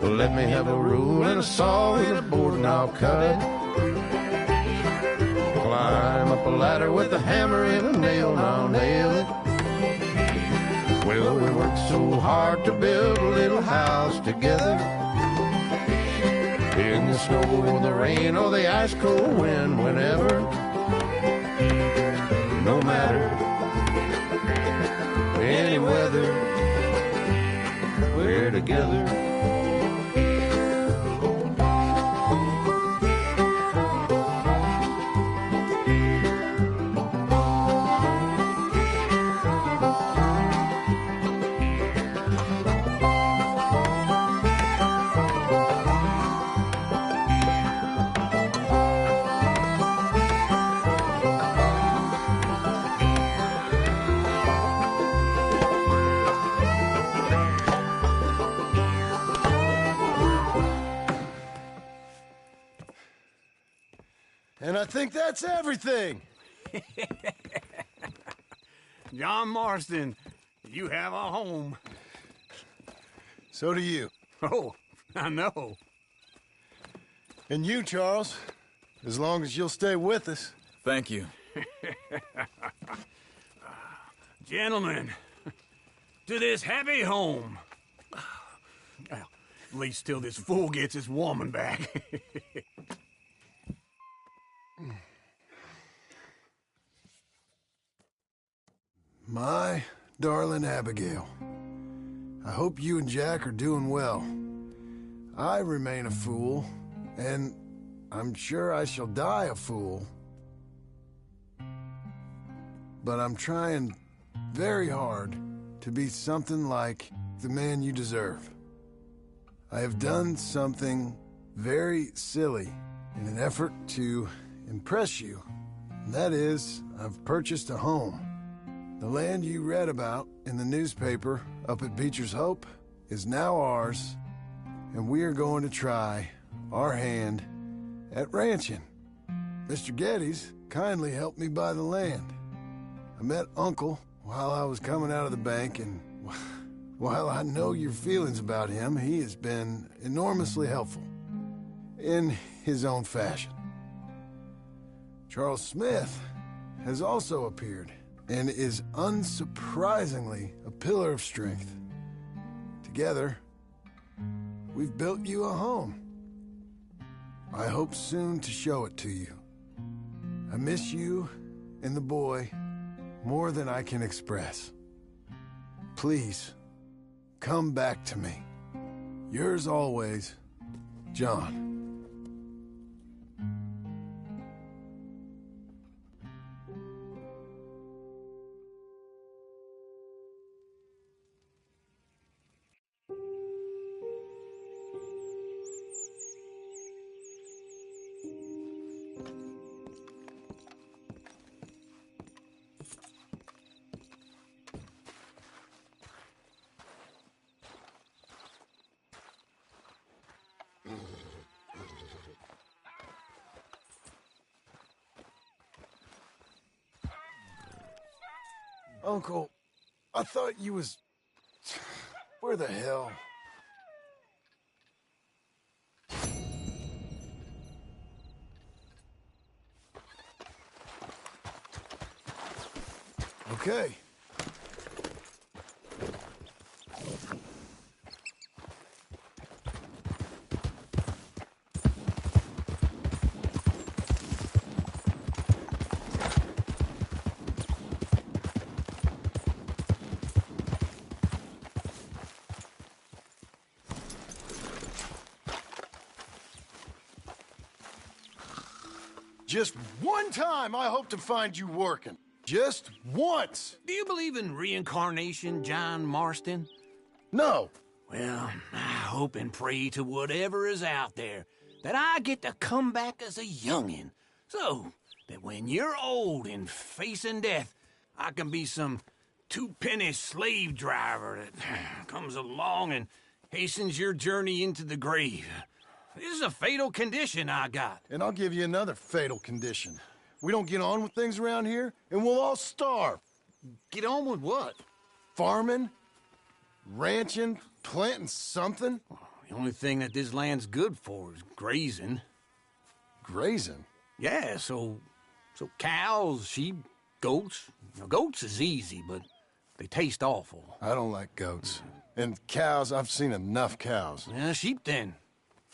Let me have a rule and a saw and a board and I'll cut it. Climb up a ladder with a hammer and a nail and I'll nail it. Well, we worked so hard to build a little house together. In the snow or the rain or the ice cold wind, whenever. No matter any weather, we're together. And I think that's everything. John Marston, you have a home. So do you. Oh, I know. And you, Charles, as long as you'll stay with us. Thank you. Gentlemen, to this happy home. Well, at least till this fool gets his woman back. My darling Abigail, I hope you and Jack are doing well. I remain a fool, and I'm sure I shall die a fool. But I'm trying very hard to be something like the man you deserve. I have done something very silly in an effort to impress you. And that is, I've purchased a home. The land you read about in the newspaper up at Beecher's Hope is now ours, and we are going to try our hand at ranching. Mr. Geddes kindly helped me buy the land. I met Uncle while I was coming out of the bank, and while I know your feelings about him, he has been enormously helpful in his own fashion. Charles Smith has also appeared and is unsurprisingly a pillar of strength. Together, we've built you a home. I hope soon to show it to you. I miss you and the boy more than I can express. Please, come back to me. Yours always, John. Uncle, I thought you was... Where the hell? Okay. Just one time I hope to find you working. Just once. Do you believe in reincarnation, John Marston? No. Well, I hope and pray to whatever is out there that I get to come back as a youngin', so that when you're old and facing death, I can be some two-penny slave driver that comes along and hastens your journey into the grave. This is a fatal condition I got. And I'll give you another fatal condition. We don't get on with things around here, and we'll all starve. Get on with what? Farming, ranching, planting something. The only thing that this land's good for is grazing. Grazing? Yeah, so cows, sheep, goats. Now, goats is easy, but they taste awful. I don't like goats. And cows, I've seen enough cows. Yeah, sheep then.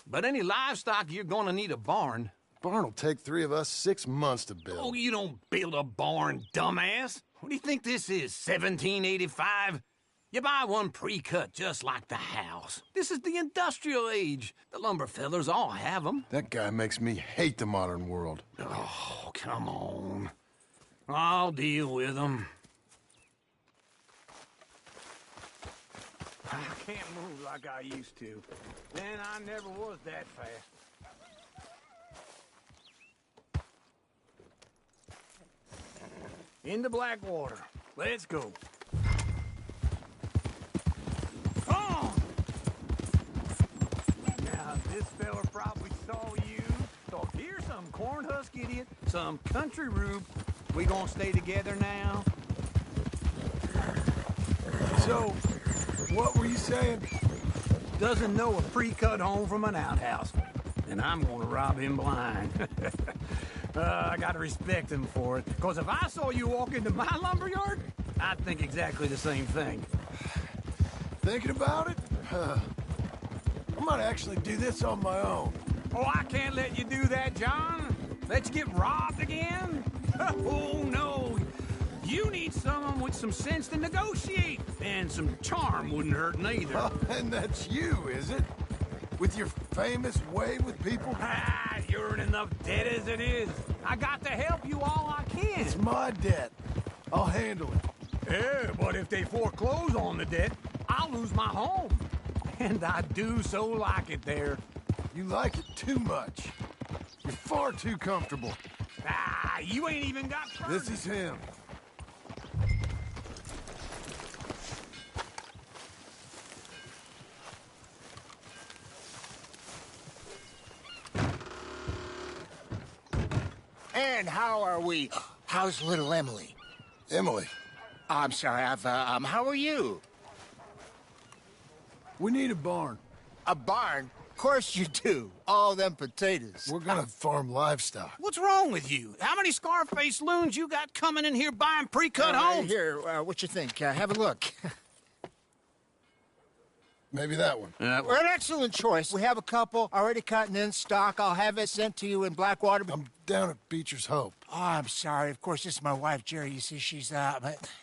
But any livestock, you're gonna need a barn. Barn will take 3 of us 6 months to build. Oh, you don't build a barn, dumbass. What do you think this is, 1785? You buy one pre-cut just like the house. This is the industrial age. The lumber fellers all have them. That guy makes me hate the modern world. Oh, come on. I'll deal with them. I can't move like I used to. Man, I never was that fast. Into Blackwater. Let's go. Come on! Now, this fella probably saw you. Thought, here's some cornhusk idiot, some country rube. We gonna stay together now? So, what were you saying? doesn't know a pre-cut home from an outhouse. And I'm gonna rob him blind. I gotta respect him for it. Because if I saw you walk into my lumberyard, I'd think exactly the same thing. Thinking about it? I might actually do this on my own. Oh, I can't let you do that, John. Let you get robbed again? Oh, no. You need someone with some sense to negotiate. And some charm wouldn't hurt neither. Oh, and that's you, is it? With your famous way with people? Ah, you're in enough debt as it is. I got to help you all I can. It's my debt. I'll handle it. Yeah, but if they foreclose on the debt, I'll lose my home. And I do so like it there. You like it too much. You're far too comfortable. Ah, you ain't even got... This is him. And how are we? How's little Emily? Emily. I'm sorry, how are you? We need a barn. A barn? Of course you do. All them potatoes. We're gonna farm livestock. What's wrong with you? How many Scarface loons you got coming in here buying pre-cut homes? Here, what you think? Have a look. Maybe that one. Well, an excellent choice. We have a couple already cut and in stock. I'll have it sent to you in Blackwater. I'm down at Beecher's Hope. Oh, I'm sorry. Of course, this is my wife, Jerry. You see, she's,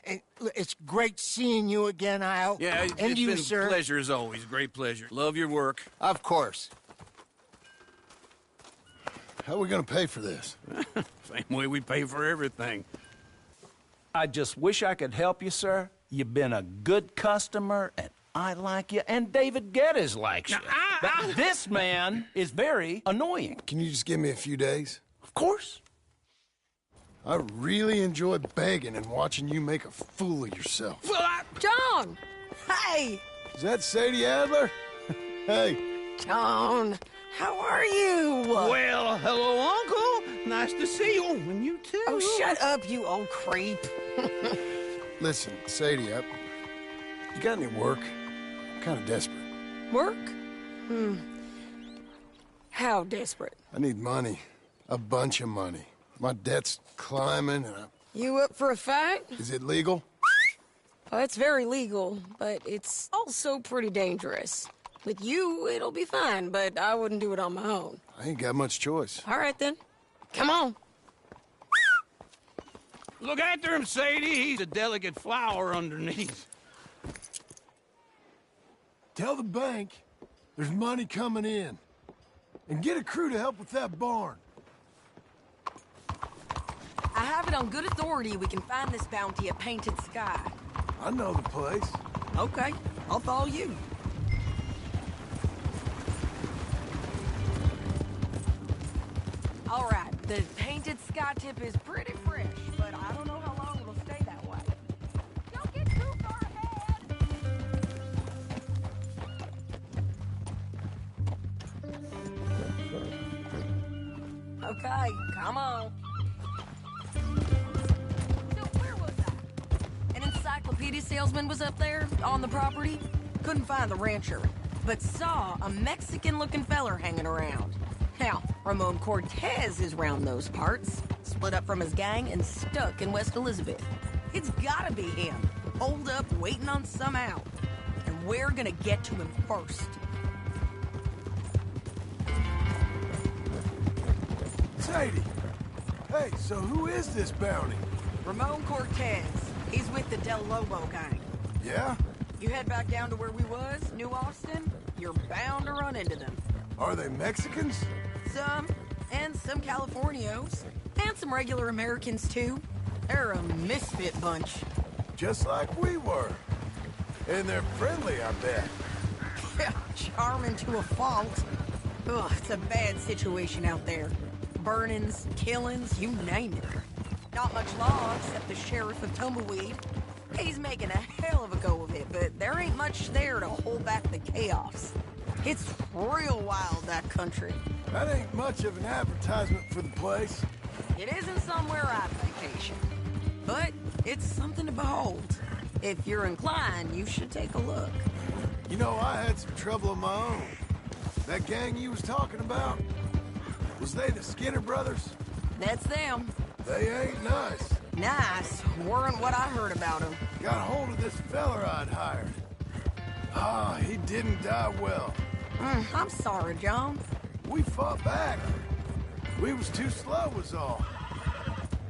it's great seeing you again, Al. Yeah, and it's you, been sir. a pleasure as always. Great pleasure. Love your work. Of course. How are we gonna pay for this? Same way we pay for everything. I just wish I could help you, sir. You've been a good customer, and I like you, and David Geddes likes you. But this man is very annoying. Can you just give me a few days? Of course. I really enjoy begging and watching you make a fool of yourself. John! Hey! Is that Sadie Adler? Hey. John, how are you? Well, hello, Uncle. Nice to see you. And you too. Oh, shut up, you old creep. Listen, Sadie, you got any work? I'm kind of desperate. Work? How desperate? I need money. A bunch of money. My debt's climbing and You up for a fight? Is it legal? Oh, it's very legal, but it's also pretty dangerous. With you, it'll be fine, but I wouldn't do it on my own. I ain't got much choice. All right, then. Come on. Look after him, Sadie. He's a delicate flower underneath. Tell the bank there's money coming in. And get a crew to help with that barn. I have it on good authority we can find this bounty at Painted Sky. I know the place. Okay, I'll follow you. All right, the Painted Sky tip is pretty fresh, but I don't know how long it'll stay that way. Don't get too far ahead. Okay, come on. So where was I? An encyclopedia salesman was up there on the property. Couldn't find the rancher, but saw a Mexican-looking feller hanging around. Now, Ramon Cortez is round those parts, split up from his gang and stuck in West Elizabeth. It's gotta be him, holed up waiting on some out. And we're gonna get to him first. Sadie! Hey, so who is this bounty? Ramon Cortez. He's with the Del Lobo gang. Yeah? You head back down to where we was, New Austin, you're bound to run into them. Are they Mexicans? Some, and some Californios, and some regular Americans too. They're a misfit bunch. Just like we were. And they're friendly, I bet. Yeah, charming to a fault. Ugh, it's a bad situation out there. Burnings, killings, you name it. Not much law except the sheriff of Tumbleweed. He's making a hell of a go of it, but there ain't much there to hold back the chaos. It's real wild, that country. That ain't much of an advertisement for the place. It isn't somewhere I'd vacation, but it's something to behold. If you're inclined, you should take a look. You know, I had some trouble of my own. That gang you was talking about, was they the Skinner brothers? That's them. They ain't nice. Nice. Weren't what I heard about them. Got hold of this feller I'd hired. Ah, he didn't die well. I'm sorry, John. We fought back. We was too slow was all.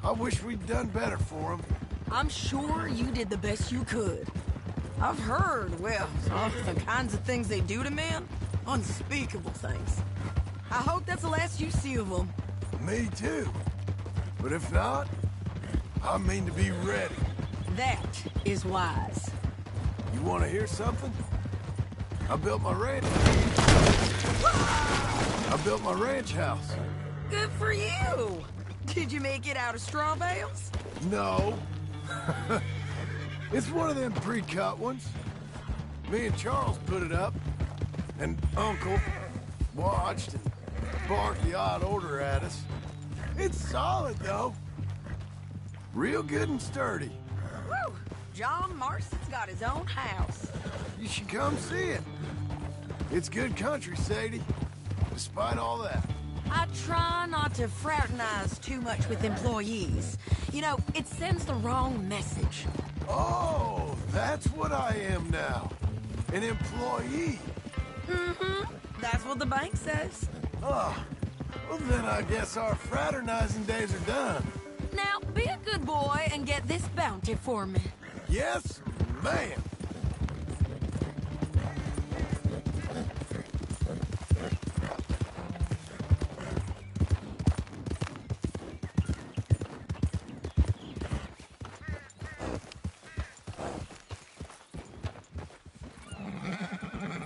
I wish we'd done better for him. I'm sure you did the best you could. I've heard, well, the kinds of things they do to men. Unspeakable things. I hope that's the last you see of them. Me too. But if not, I mean to be ready. That is wise. You want to hear something? I built my ranch. I built my ranch house. Good for you. Did you make it out of straw bales? No. It's one of them pre-cut ones. Me and Charles put it up, and Uncle watched and barked the odd order at us. It's solid, though. Real good and sturdy. Woo! John Marston's got his own house. You should come see it. It's good country, Sadie. Despite all that. I try not to fraternize too much with employees. You know, it sends the wrong message. Oh, that's what I am now. An employee. Mm-hmm. That's what the bank says. Oh, well then I guess our fraternizing days are done. Now, be a good boy and get this bounty for me. Yes, ma'am.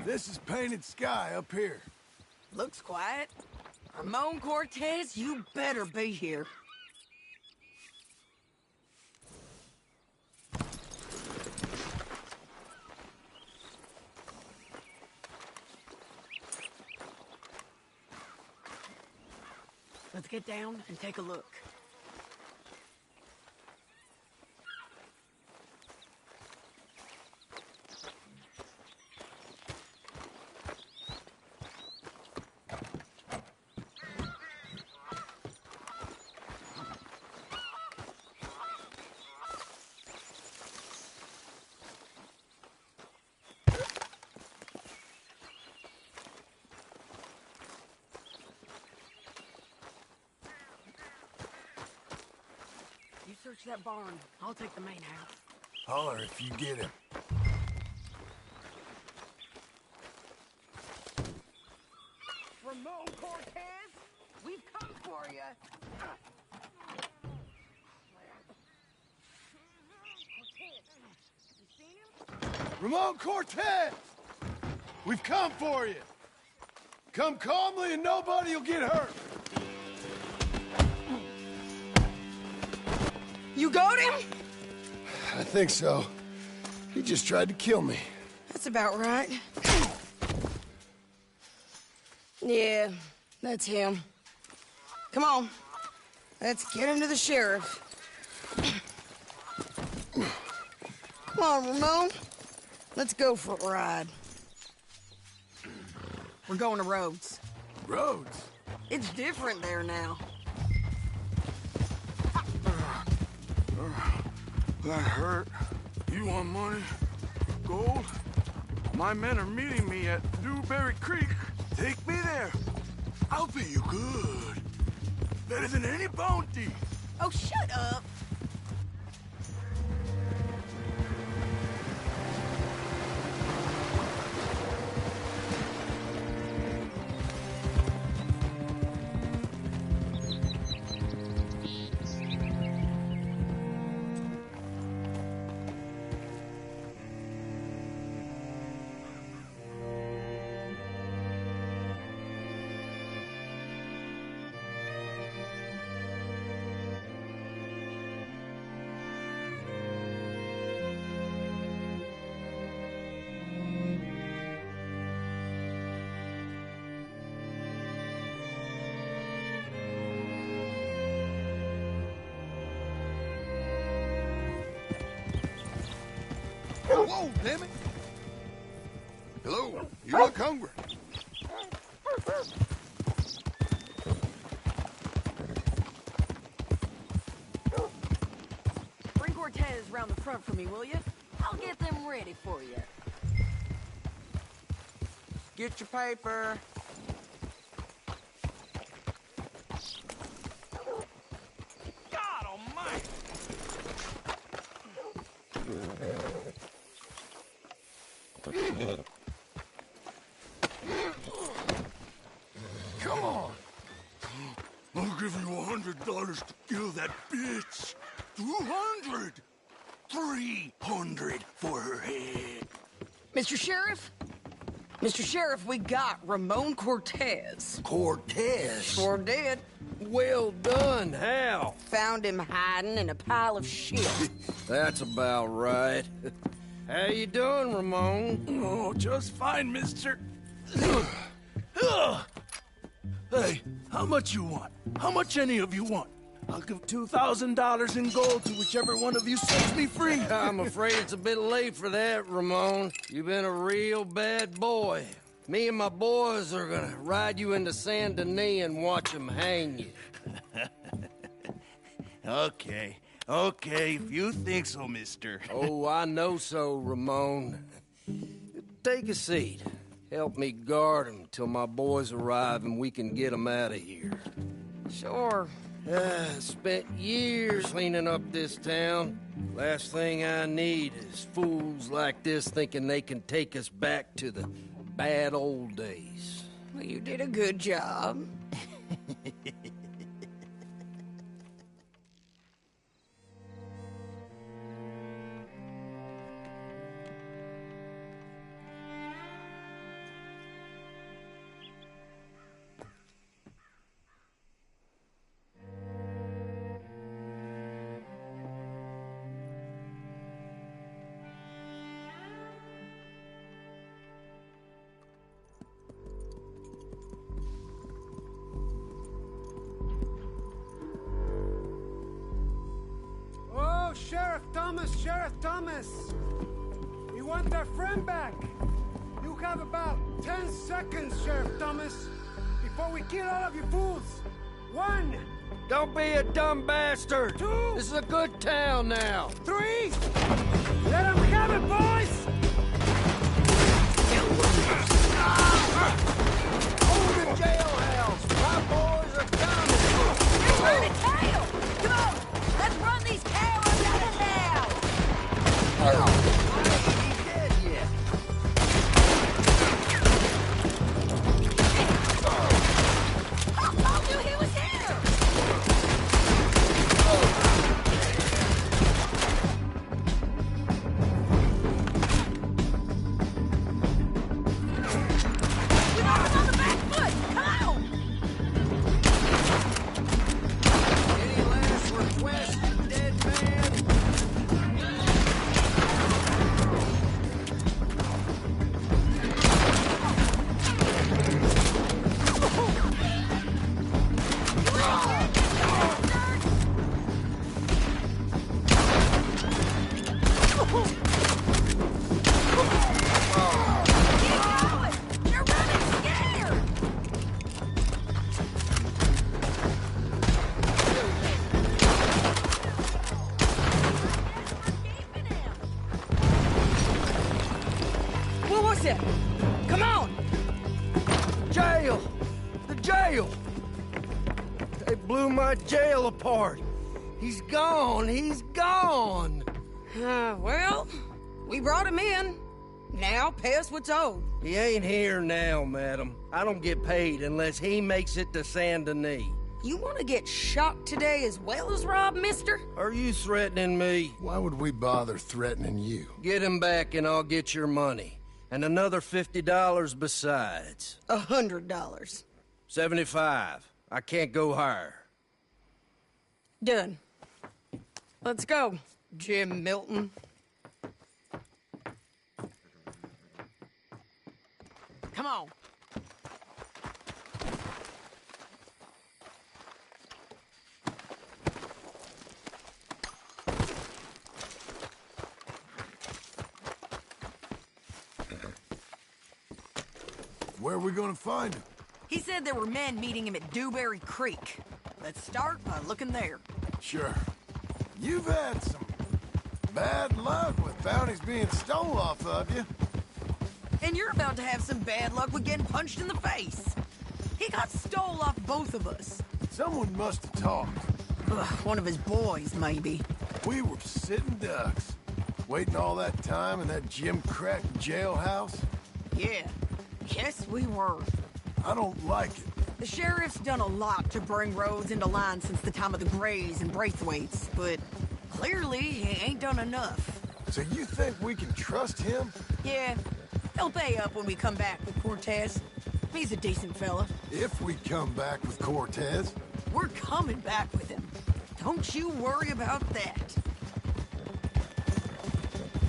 This is painted sky up here. Looks quiet. Ramon Cortez, you better be here. Let's get down and take a look. You search that barn. I'll take the main house. Holler if you get him. Ramon Cortez, we've come for you. Ramon Cortez! We've come for you. Come calmly and nobody will get hurt. You got him? I think so. He just tried to kill me. That's about right. Yeah, that's him. Come on. Let's get him to the sheriff. Come on, Ramon. Let's go for a ride. We're going to Rhodes. Rhodes? It's different there now. That hurt. You want money? Gold? My men are meeting me at Newberry Creek. Take me there. I'll pay you good. Better than any bounty. Oh, shut up. Whoa, damn it! Hello, you look hungry. Bring Cortez round the front for me, will you? I'll get them ready for you. Get your paper. God almighty! Come on. I'll give you $100 to kill that bitch. 200. 300 for her head. Mr. Sheriff? Mr. Sheriff, we got Ramon Cortez. Cortez? Sure did. Well done. How? Found him hiding in a pile of shit. That's about right. How you doing, Ramon? Oh, just fine, mister. Hey, how much you want? How much any of you want? I'll give $2,000 in gold to whichever one of you sets me free. I'm afraid it's a bit late for that, Ramon. You've been a real bad boy. Me and my boys are gonna ride you into Saint Denis and watch them hang you. Okay, if you think so, mister. Oh, I know so, Ramon. Take a seat. Help me guard them till my boys arrive and we can get them out of here. Sure. Spent years cleaning up this town. Last thing I need is fools like this thinking they can take us back to the bad old days. Well, you did a good job. Oh, Sheriff Thomas! We want our friend back! You have about 10 seconds, Sheriff Thomas, before we kill all of you fools! 1! Don't be a dumb bastard! 2! This is a good town now! 3! Let them have it, boys! Over the jailhouse! My boys are coming! You're burning tail! Come on! Let's run these cowards out of town! I ain't dead yet. I told you he was here! We knocked him on the back foot! Come on! Any last requests, dead man? They're running scared! What was it? Come on! Jail! The jail! They blew my jail apart. He's gone! He's gone! Well, we brought him in. Now pay us what's owed. He ain't here now, madam. I don't get paid unless he makes it to Saint Denis. You want to get shot today as well as Rob, mister? Are you threatening me? Why would we bother threatening you? Get him back and I'll get your money. And another $50 besides. $100. 75. I can't go higher. Done. Let's go, Jim Milton. Come on. Where are we gonna find him? He said there were men meeting him at Dewberry Creek. Let's start by looking there. Sure. You've had some bad luck with bounties being stolen off of you. And you're about to have some bad luck with getting punched in the face. He got stole off both of us. Someone must have talked. Ugh, one of his boys, maybe. We were sitting ducks, waiting all that time in that gim-crack jailhouse. Yeah, yes we were. I don't like it. The sheriff's done a lot to bring roads into line since the time of the Grays and Braithwaites, but clearly he ain't done enough. So you think we can trust him? Yeah, he'll pay up when we come back with Cortez. He's a decent fella. If we come back with Cortez. We're coming back with him. Don't you worry about that.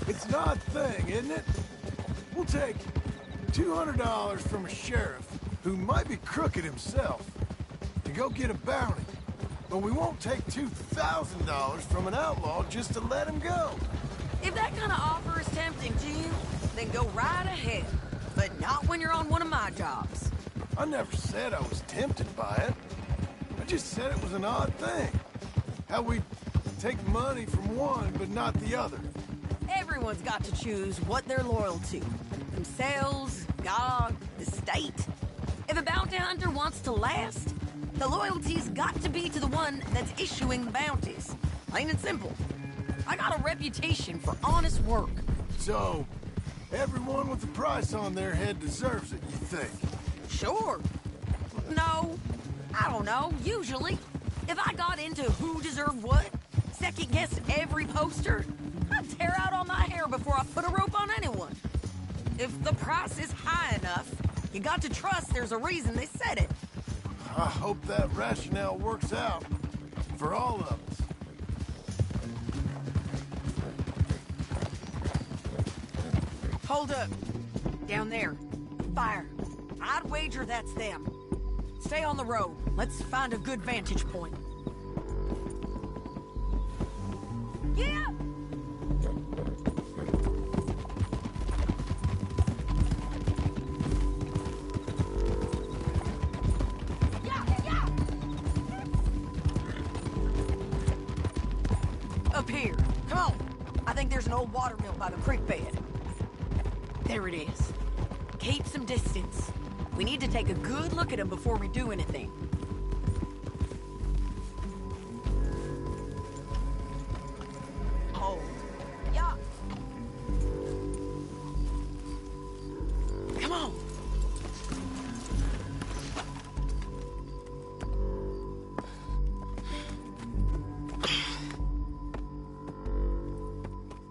It's an odd thing, isn't it? We'll take $200 from a sheriff who might be crooked himself to go get a bounty. But we won't take $2,000 from an outlaw just to let him go. If that kind of offer is tempting to you, then go right ahead. But not when you're on one of my jobs. I never said I was tempted by it. I just said it was an odd thing. How we take money from one but not the other. Everyone's got to choose what they're loyal to. Themselves, God, the state. If a bounty hunter wants to last, the loyalty's got to be to the one that's issuing the bounties. Plain and simple. I got a reputation for honest work. So, everyone with a price on their head deserves it, you think? Sure. No, I don't know, usually. If I got into who deserved what, second-guessed every poster, I'd tear out all my hair before I put a rope on anyone. If the price is high enough, you got to trust there's a reason they said it. I hope that rationale works out for all of us. Hold up. Down there. Fire. I'd wager that's them. Stay on the road. Let's find a good vantage point. Yeah! Up here. Come on. I think there's an old water mill by the creek bed. There it is. Keep some distance. We need to take a good look at him before we do anything. Hold. Yeah. Come on.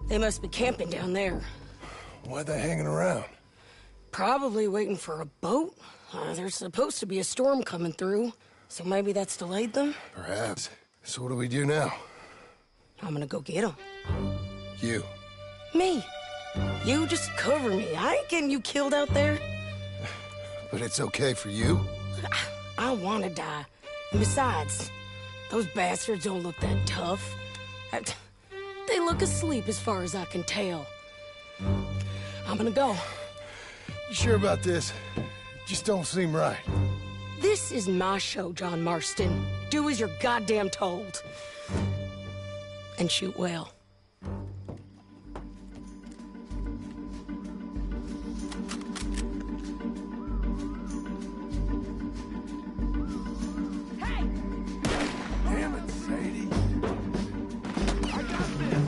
They must be camping down there. Why are they hanging around? Probably waiting for a boat. There's supposed to be a storm coming through, so maybe that's delayed them? Perhaps. So what do we do now? I'm gonna go get them. You. Me. You just cover me. I ain't getting you killed out there. But it's okay for you? I wanna die. And besides, those bastards don't look that tough. They look asleep as far as I can tell. I'm gonna go. You sure about this? Just don't seem right. This is my show, John Marston. Do as you're goddamn told. And shoot well. Damn it, Sadie. I got this.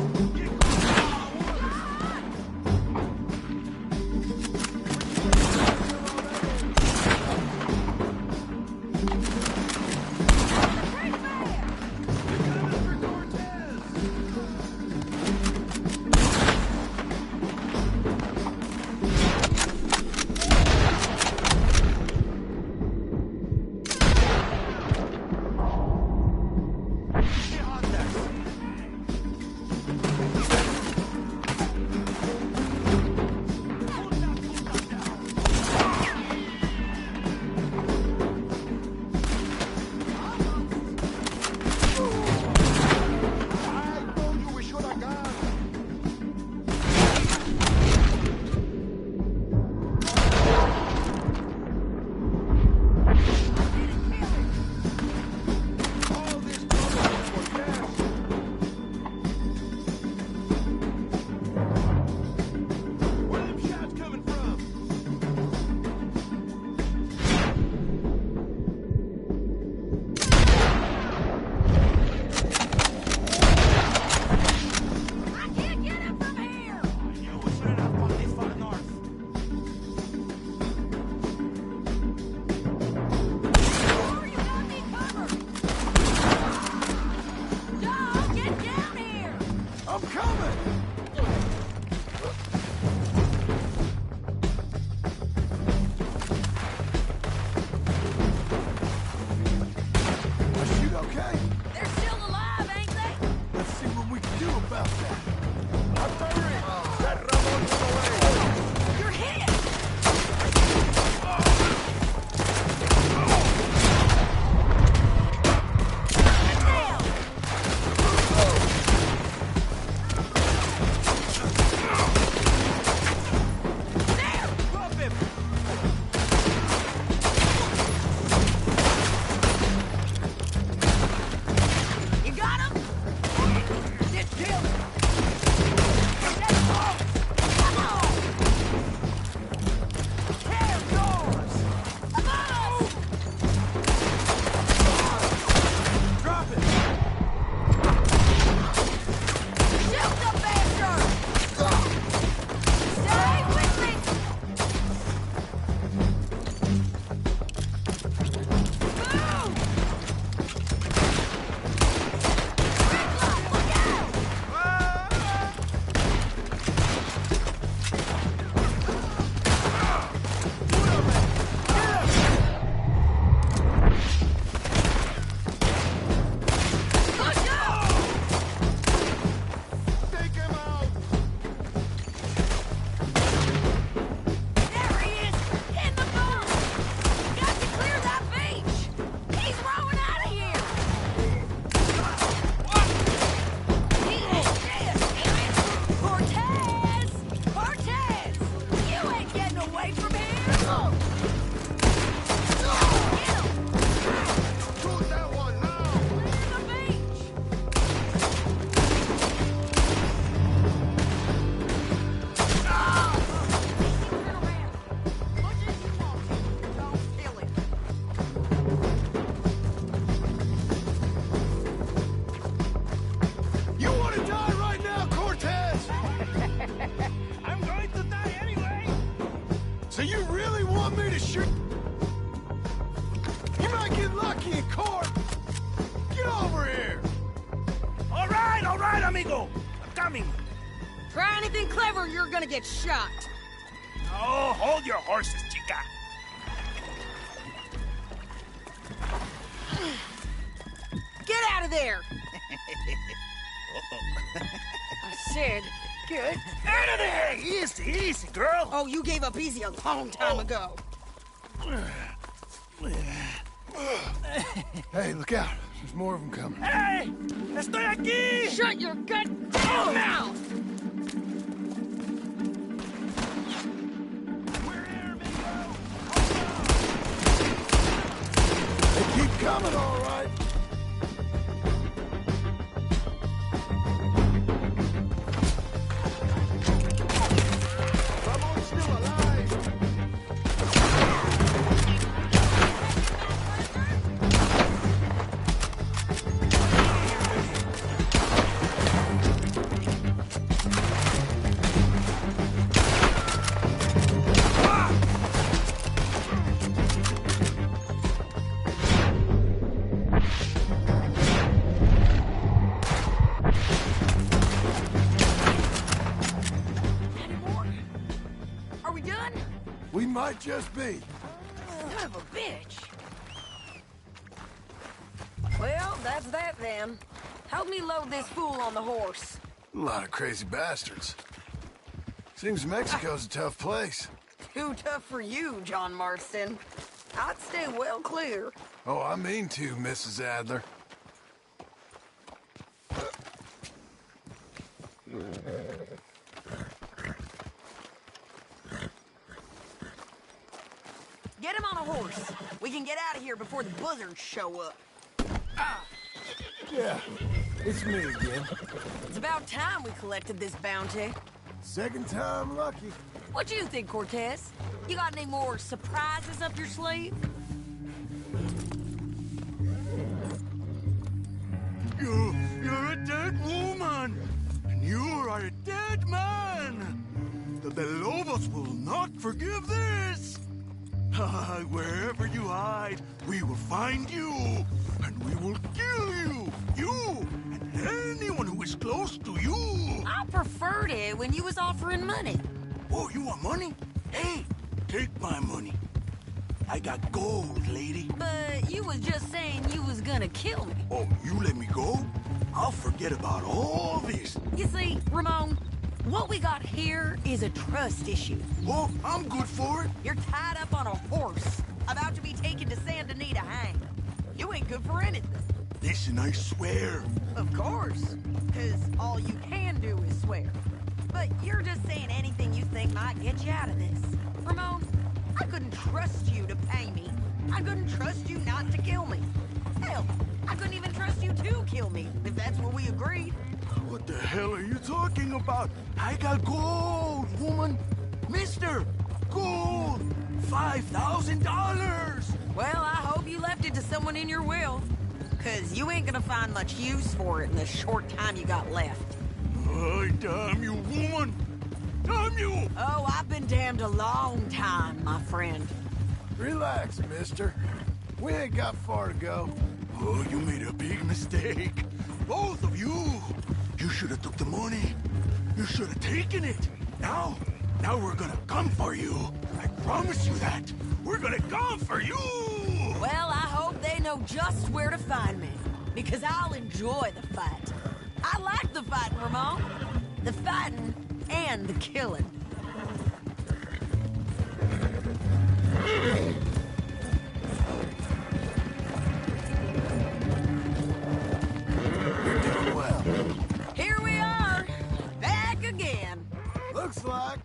So you really want me to shoot? You might get lucky in court. Get over here. All right, amigo. I'm coming. Try anything clever, you're gonna get shot. Oh, hold your horses, chica. Get out of there! Uh-oh. I said, get Out of there! Easy, girl. Oh, you gave up easy a long time ago. Hey, look out. There's more of them coming. Hey! Estoy aquí! Shut your goddamn mouth! They keep coming, all right. Someone's still alive. Are we done? We might just be. Son of a bitch. Well, that's that then. Help me load this fool on the horse. A lot of crazy bastards. Seems Mexico's a tough place. Too tough for you, John Marston. I'd stay well clear. Oh, I mean to, Mrs. Adler. Get him on a horse. We can get out of here before the buzzards show up. Yeah, it's me again. It's about time we collected this bounty. Second time lucky. What do you think, Cortez? You got any more surprises up your sleeve? You're a dead woman, and you are a dead man. The Lobos will not forgive this. Wherever you hide, we will find you, and we will kill you. You and anyone who is close to you. I preferred it when you was offering money. Oh, you want money? Hey, take my money. I got gold, lady. But you was just saying you was gonna kill me. Oh, you let me go? I'll forget about all this. You see, Ramon, what we got here is a trust issue. Oh, I'm good for it. You're tied up on a horse, about to be taken to Santa Anita hang. You ain't good for anything. Listen, I swear. Of course, because all you can do is swear. But you're just saying anything you think might get you out of this. Ramon, I couldn't trust you to pay me. I couldn't trust you not to kill me. Hell, I couldn't even trust you to kill me, if that's what we agreed. What the hell are you talking about? I got gold, woman. Mister, gold. $5,000. Well, I hope you left it to someone in your will. Because you ain't gonna find much use for it in the short time you got left. Oh, damn you, woman. Damn you. Oh, I've been damned a long time, my friend. Relax, mister. We ain't got far to go. Oh, you made a big mistake. Both of you. You should have took the money. You should have taken it. Now we're gonna come for you. I promise you that. We're gonna come for you. Well, I hope they know just where to find me. Because I'll enjoy the fight. I like the fighting, Ramon. The fighting and the killing. You're doing well. Here we are, back again. Looks like.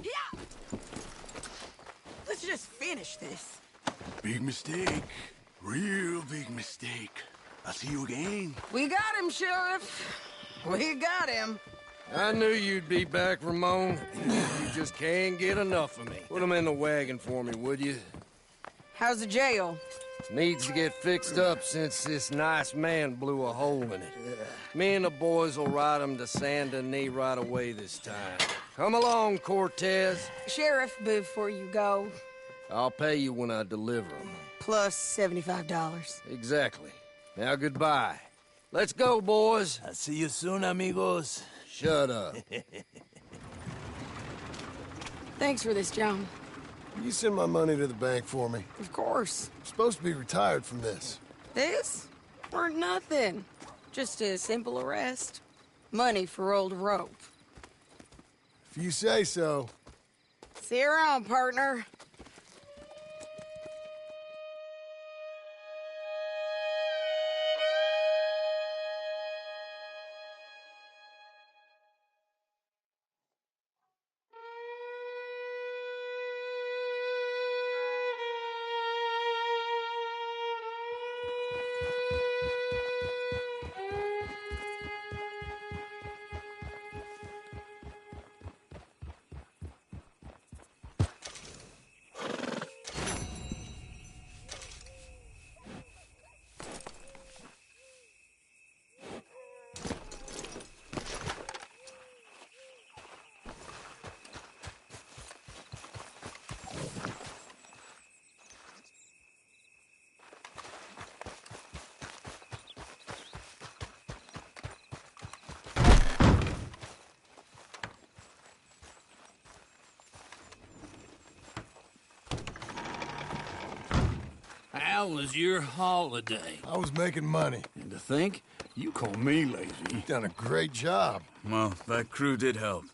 Yeah. Let's just finish this. Big mistake. Real big mistake. I'll see you again. We got him, Sheriff. We got him. I knew you'd be back, Ramon. You just can't get enough of me. Put him in the wagon for me, would you? How's the jail? Needs to get fixed up since this nice man blew a hole in it. Me and the boys will ride him to Saint Denis right away this time. Come along, Cortez. Sheriff, before you go, I'll pay you when I deliver them. plus $75. Exactly. Now goodbye. Let's go, boys. I'll see you soon, amigos. Shut up. Thanks for this, John. You send my money to the bank for me. Of course. I'm supposed to be retired from this. This? Weren't nothing. Just a simple arrest. Money for old rope. If you say so. See you around, partner. How was your holiday? I was making money. And to think, you call me lazy. You've done a great job. Well, that crew did help.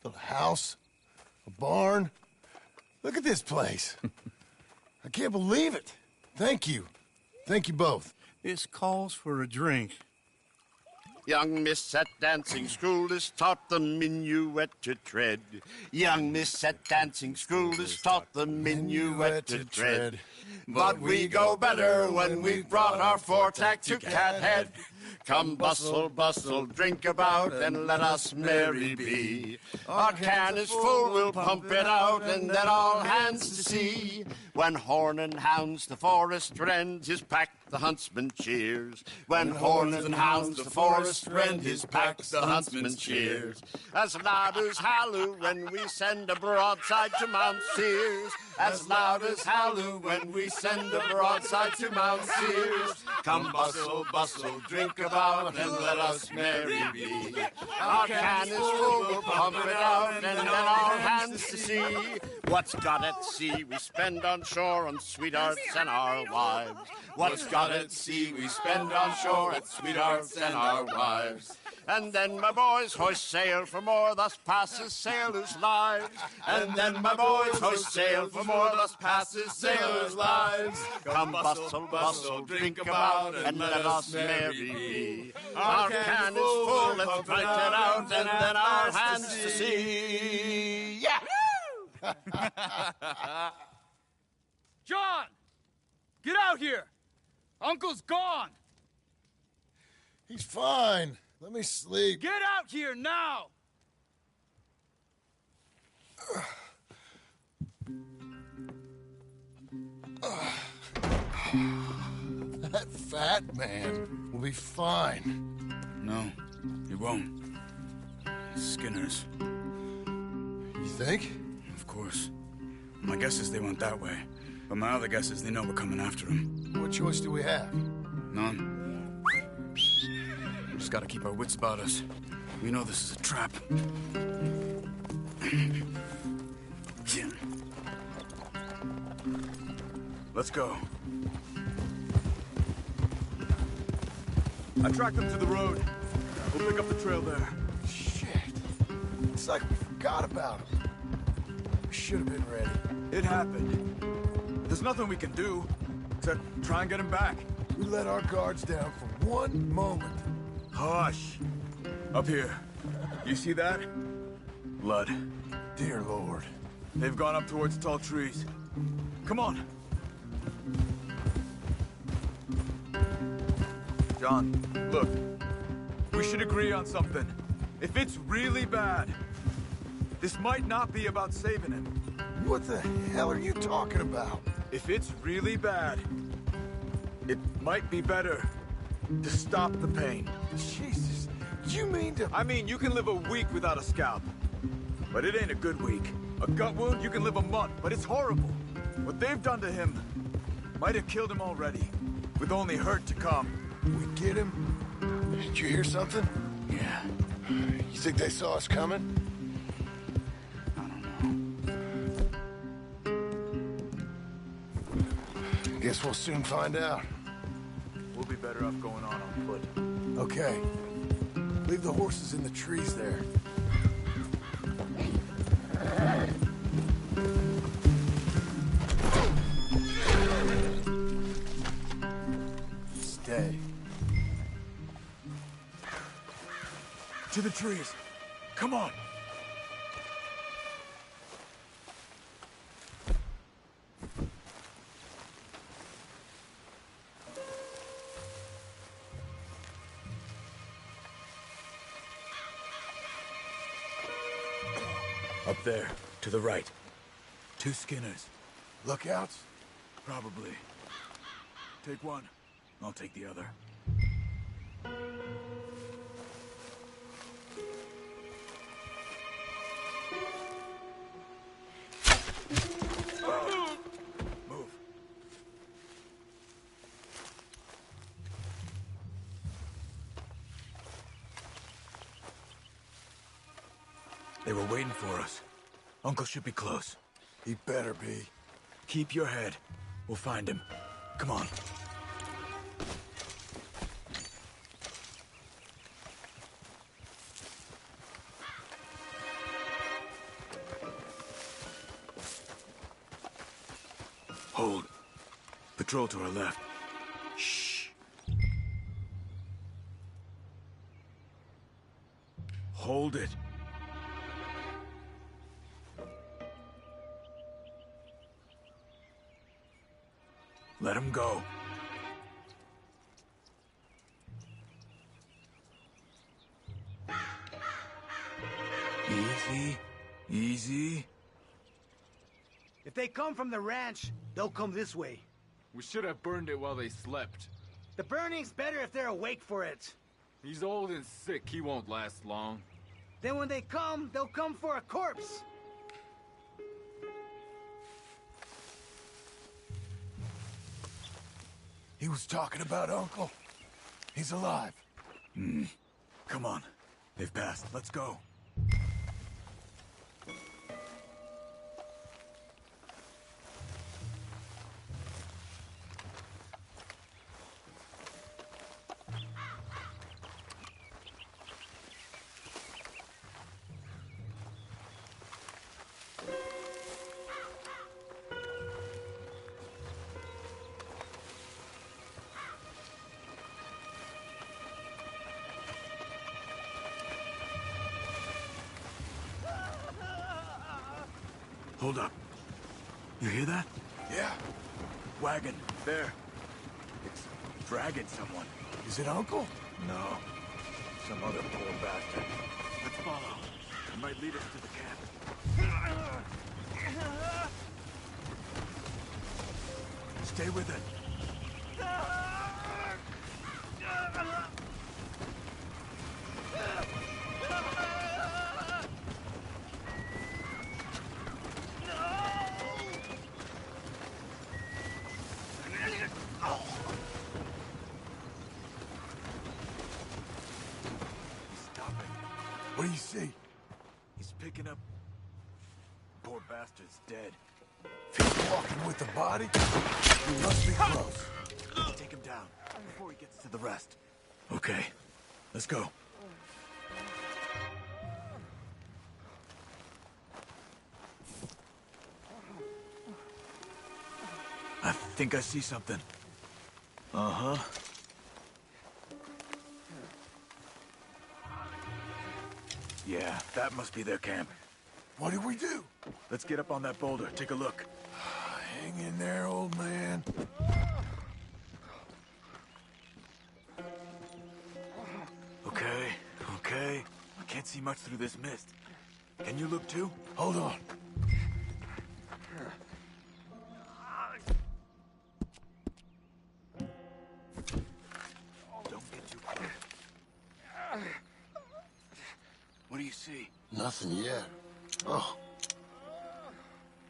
Built a house, a barn. Look at this place. I can't believe it. Thank you. Thank you both. This calls for a drink. Young miss at dancing school is taught the minuet to tread. Young miss at dancing school is taught the minuet to tread. But we go better when we've brought our four-tack to Cathead. Come bustle, bustle, drink about, and let us merry be. Our can is full, we'll pump it out, and then all hands to sea. When horn and hounds the forest rend his pack, the huntsman cheers. When horns and hounds the forest rend his pack, the huntsman cheers. As loud as halloo when we send a broadside to Mount Sears. As loud as halloo when we send a broadside to Mount Sears. Come bustle, bustle, drink about, and let us merry be. Our can is full, we'll pump it out, and then all hands to sea. What's got at sea we spend on shore on sweethearts and our wives. What's got at sea we spend on shore at sweethearts and our wives. And then my boys hoist sail for more, thus passes sailors' lives. And then my boys hoist sail for more, thus passes sailors' lives. Come bustle, bustle, drink about, and let us merry be. Our can is full, let's fight it out, and then our hands to sea. Yeah! John! Get out here! Uncle's gone! He's fine. Let me sleep. Get out here now! That fat man will be fine. No, he won't. Skinner's. You think? Of course. My guess is they went that way. But my other guess is they know we're coming after him. What choice do we have? None. We just gotta keep our wits about us. We know this is a trap. Let's go. I tracked them to the road. We'll pick up the trail there. Shit. It's like we forgot about him. We should have been ready. It happened. There's nothing we can do except try and get him back. We let our guards down for one moment. Hush. Up here. You see that? Blood. Dear Lord. They've gone up towards tall trees. Come on. John, look. We should agree on something. If it's really bad, this might not be about saving him. What the hell are you talking about? If it's really bad, it might be better to stop the pain. Jesus, you mean to... I mean, you can live a week without a scalp, but it ain't a good week. A gut wound, you can live a month, but it's horrible. What they've done to him might have killed him already, with only hurt to come. We get him? Did you hear something? Yeah. You think they saw us coming? I don't know. Guess we'll soon find out. We'll be better off going on foot. Okay. Leave the horses in the trees there. Stay. To the trees. Come on. Up there, to the right. 2 Skinners. Lookouts? Probably. Take one. I'll take the other. Move. They were waiting for us. Uncle should be close. He better be. Keep your head. We'll find him. Come on. Hold. Patrol to our left. Shh. Hold it. Let him go. Easy. Easy. If they come from the ranch, they'll come this way. We should have burned it while they slept. The burning's better if they're awake for it. He's old and sick. He won't last long. Then when they come, they'll come for a corpse. He was talking about Uncle. He's alive. Come on. They've passed. Let's go. Hold up. You hear that? Yeah. Wagon. There. It's dragging someone. Is it Uncle? No. Some other poor bastard. Let's follow. It might lead us to the camp. Stay with it. What do you see? He's picking up... Poor bastard's dead. If he's walking with the body, he must be close. Take him down before he gets to the rest. Okay, let's go. I think I see something. Uh-huh. Yeah, that must be their camp. What do we do? Let's get up on that boulder. Take a look. Hang in there, old man. Okay, okay. I can't see much through this mist. Can you look too? Hold on. do you see? Nothing yet. Oh.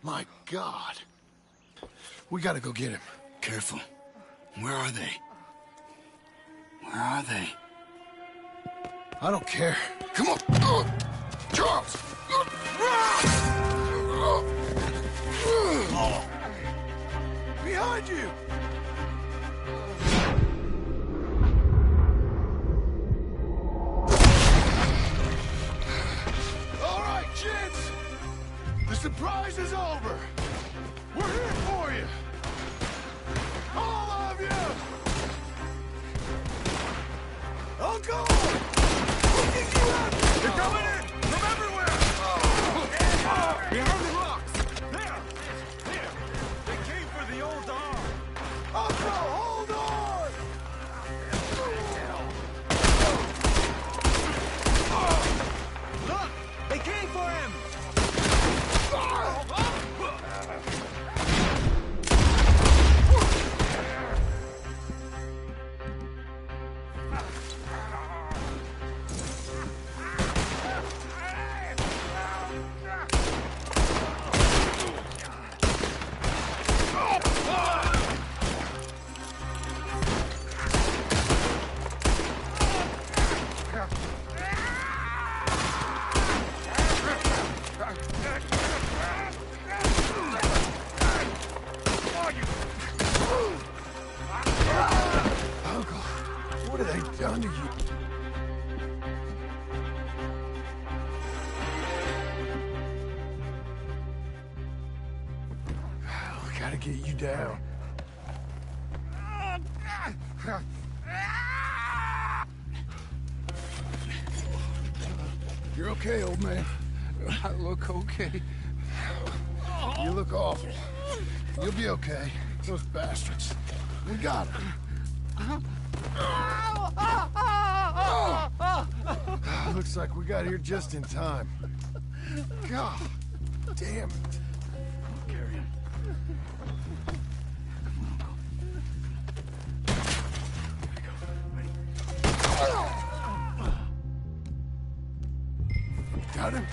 My God. We gotta go get him. Careful. Where are they? Where are they? I don't care. Come on. Charles! Behind you! All right, kids. The surprise is over. We're here for you. All of you! Uncle! Looking you out! They're coming in! From everywhere! Behind the rocks! There! There! They came for the old arm! Uncle, hold on! Look! They came for him! Uncle, what have they done to you? We gotta get you down. You're okay, old man. I look okay. You look awful. You'll be okay. Those bastards. We got them. Looks like we got here just in time. God damn it. Carry him. Got him?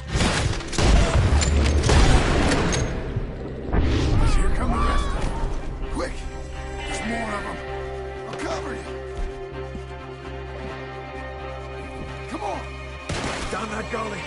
Here come the rest of them. Quick! There's more of them. I'll cover you. Come on! Down that gully.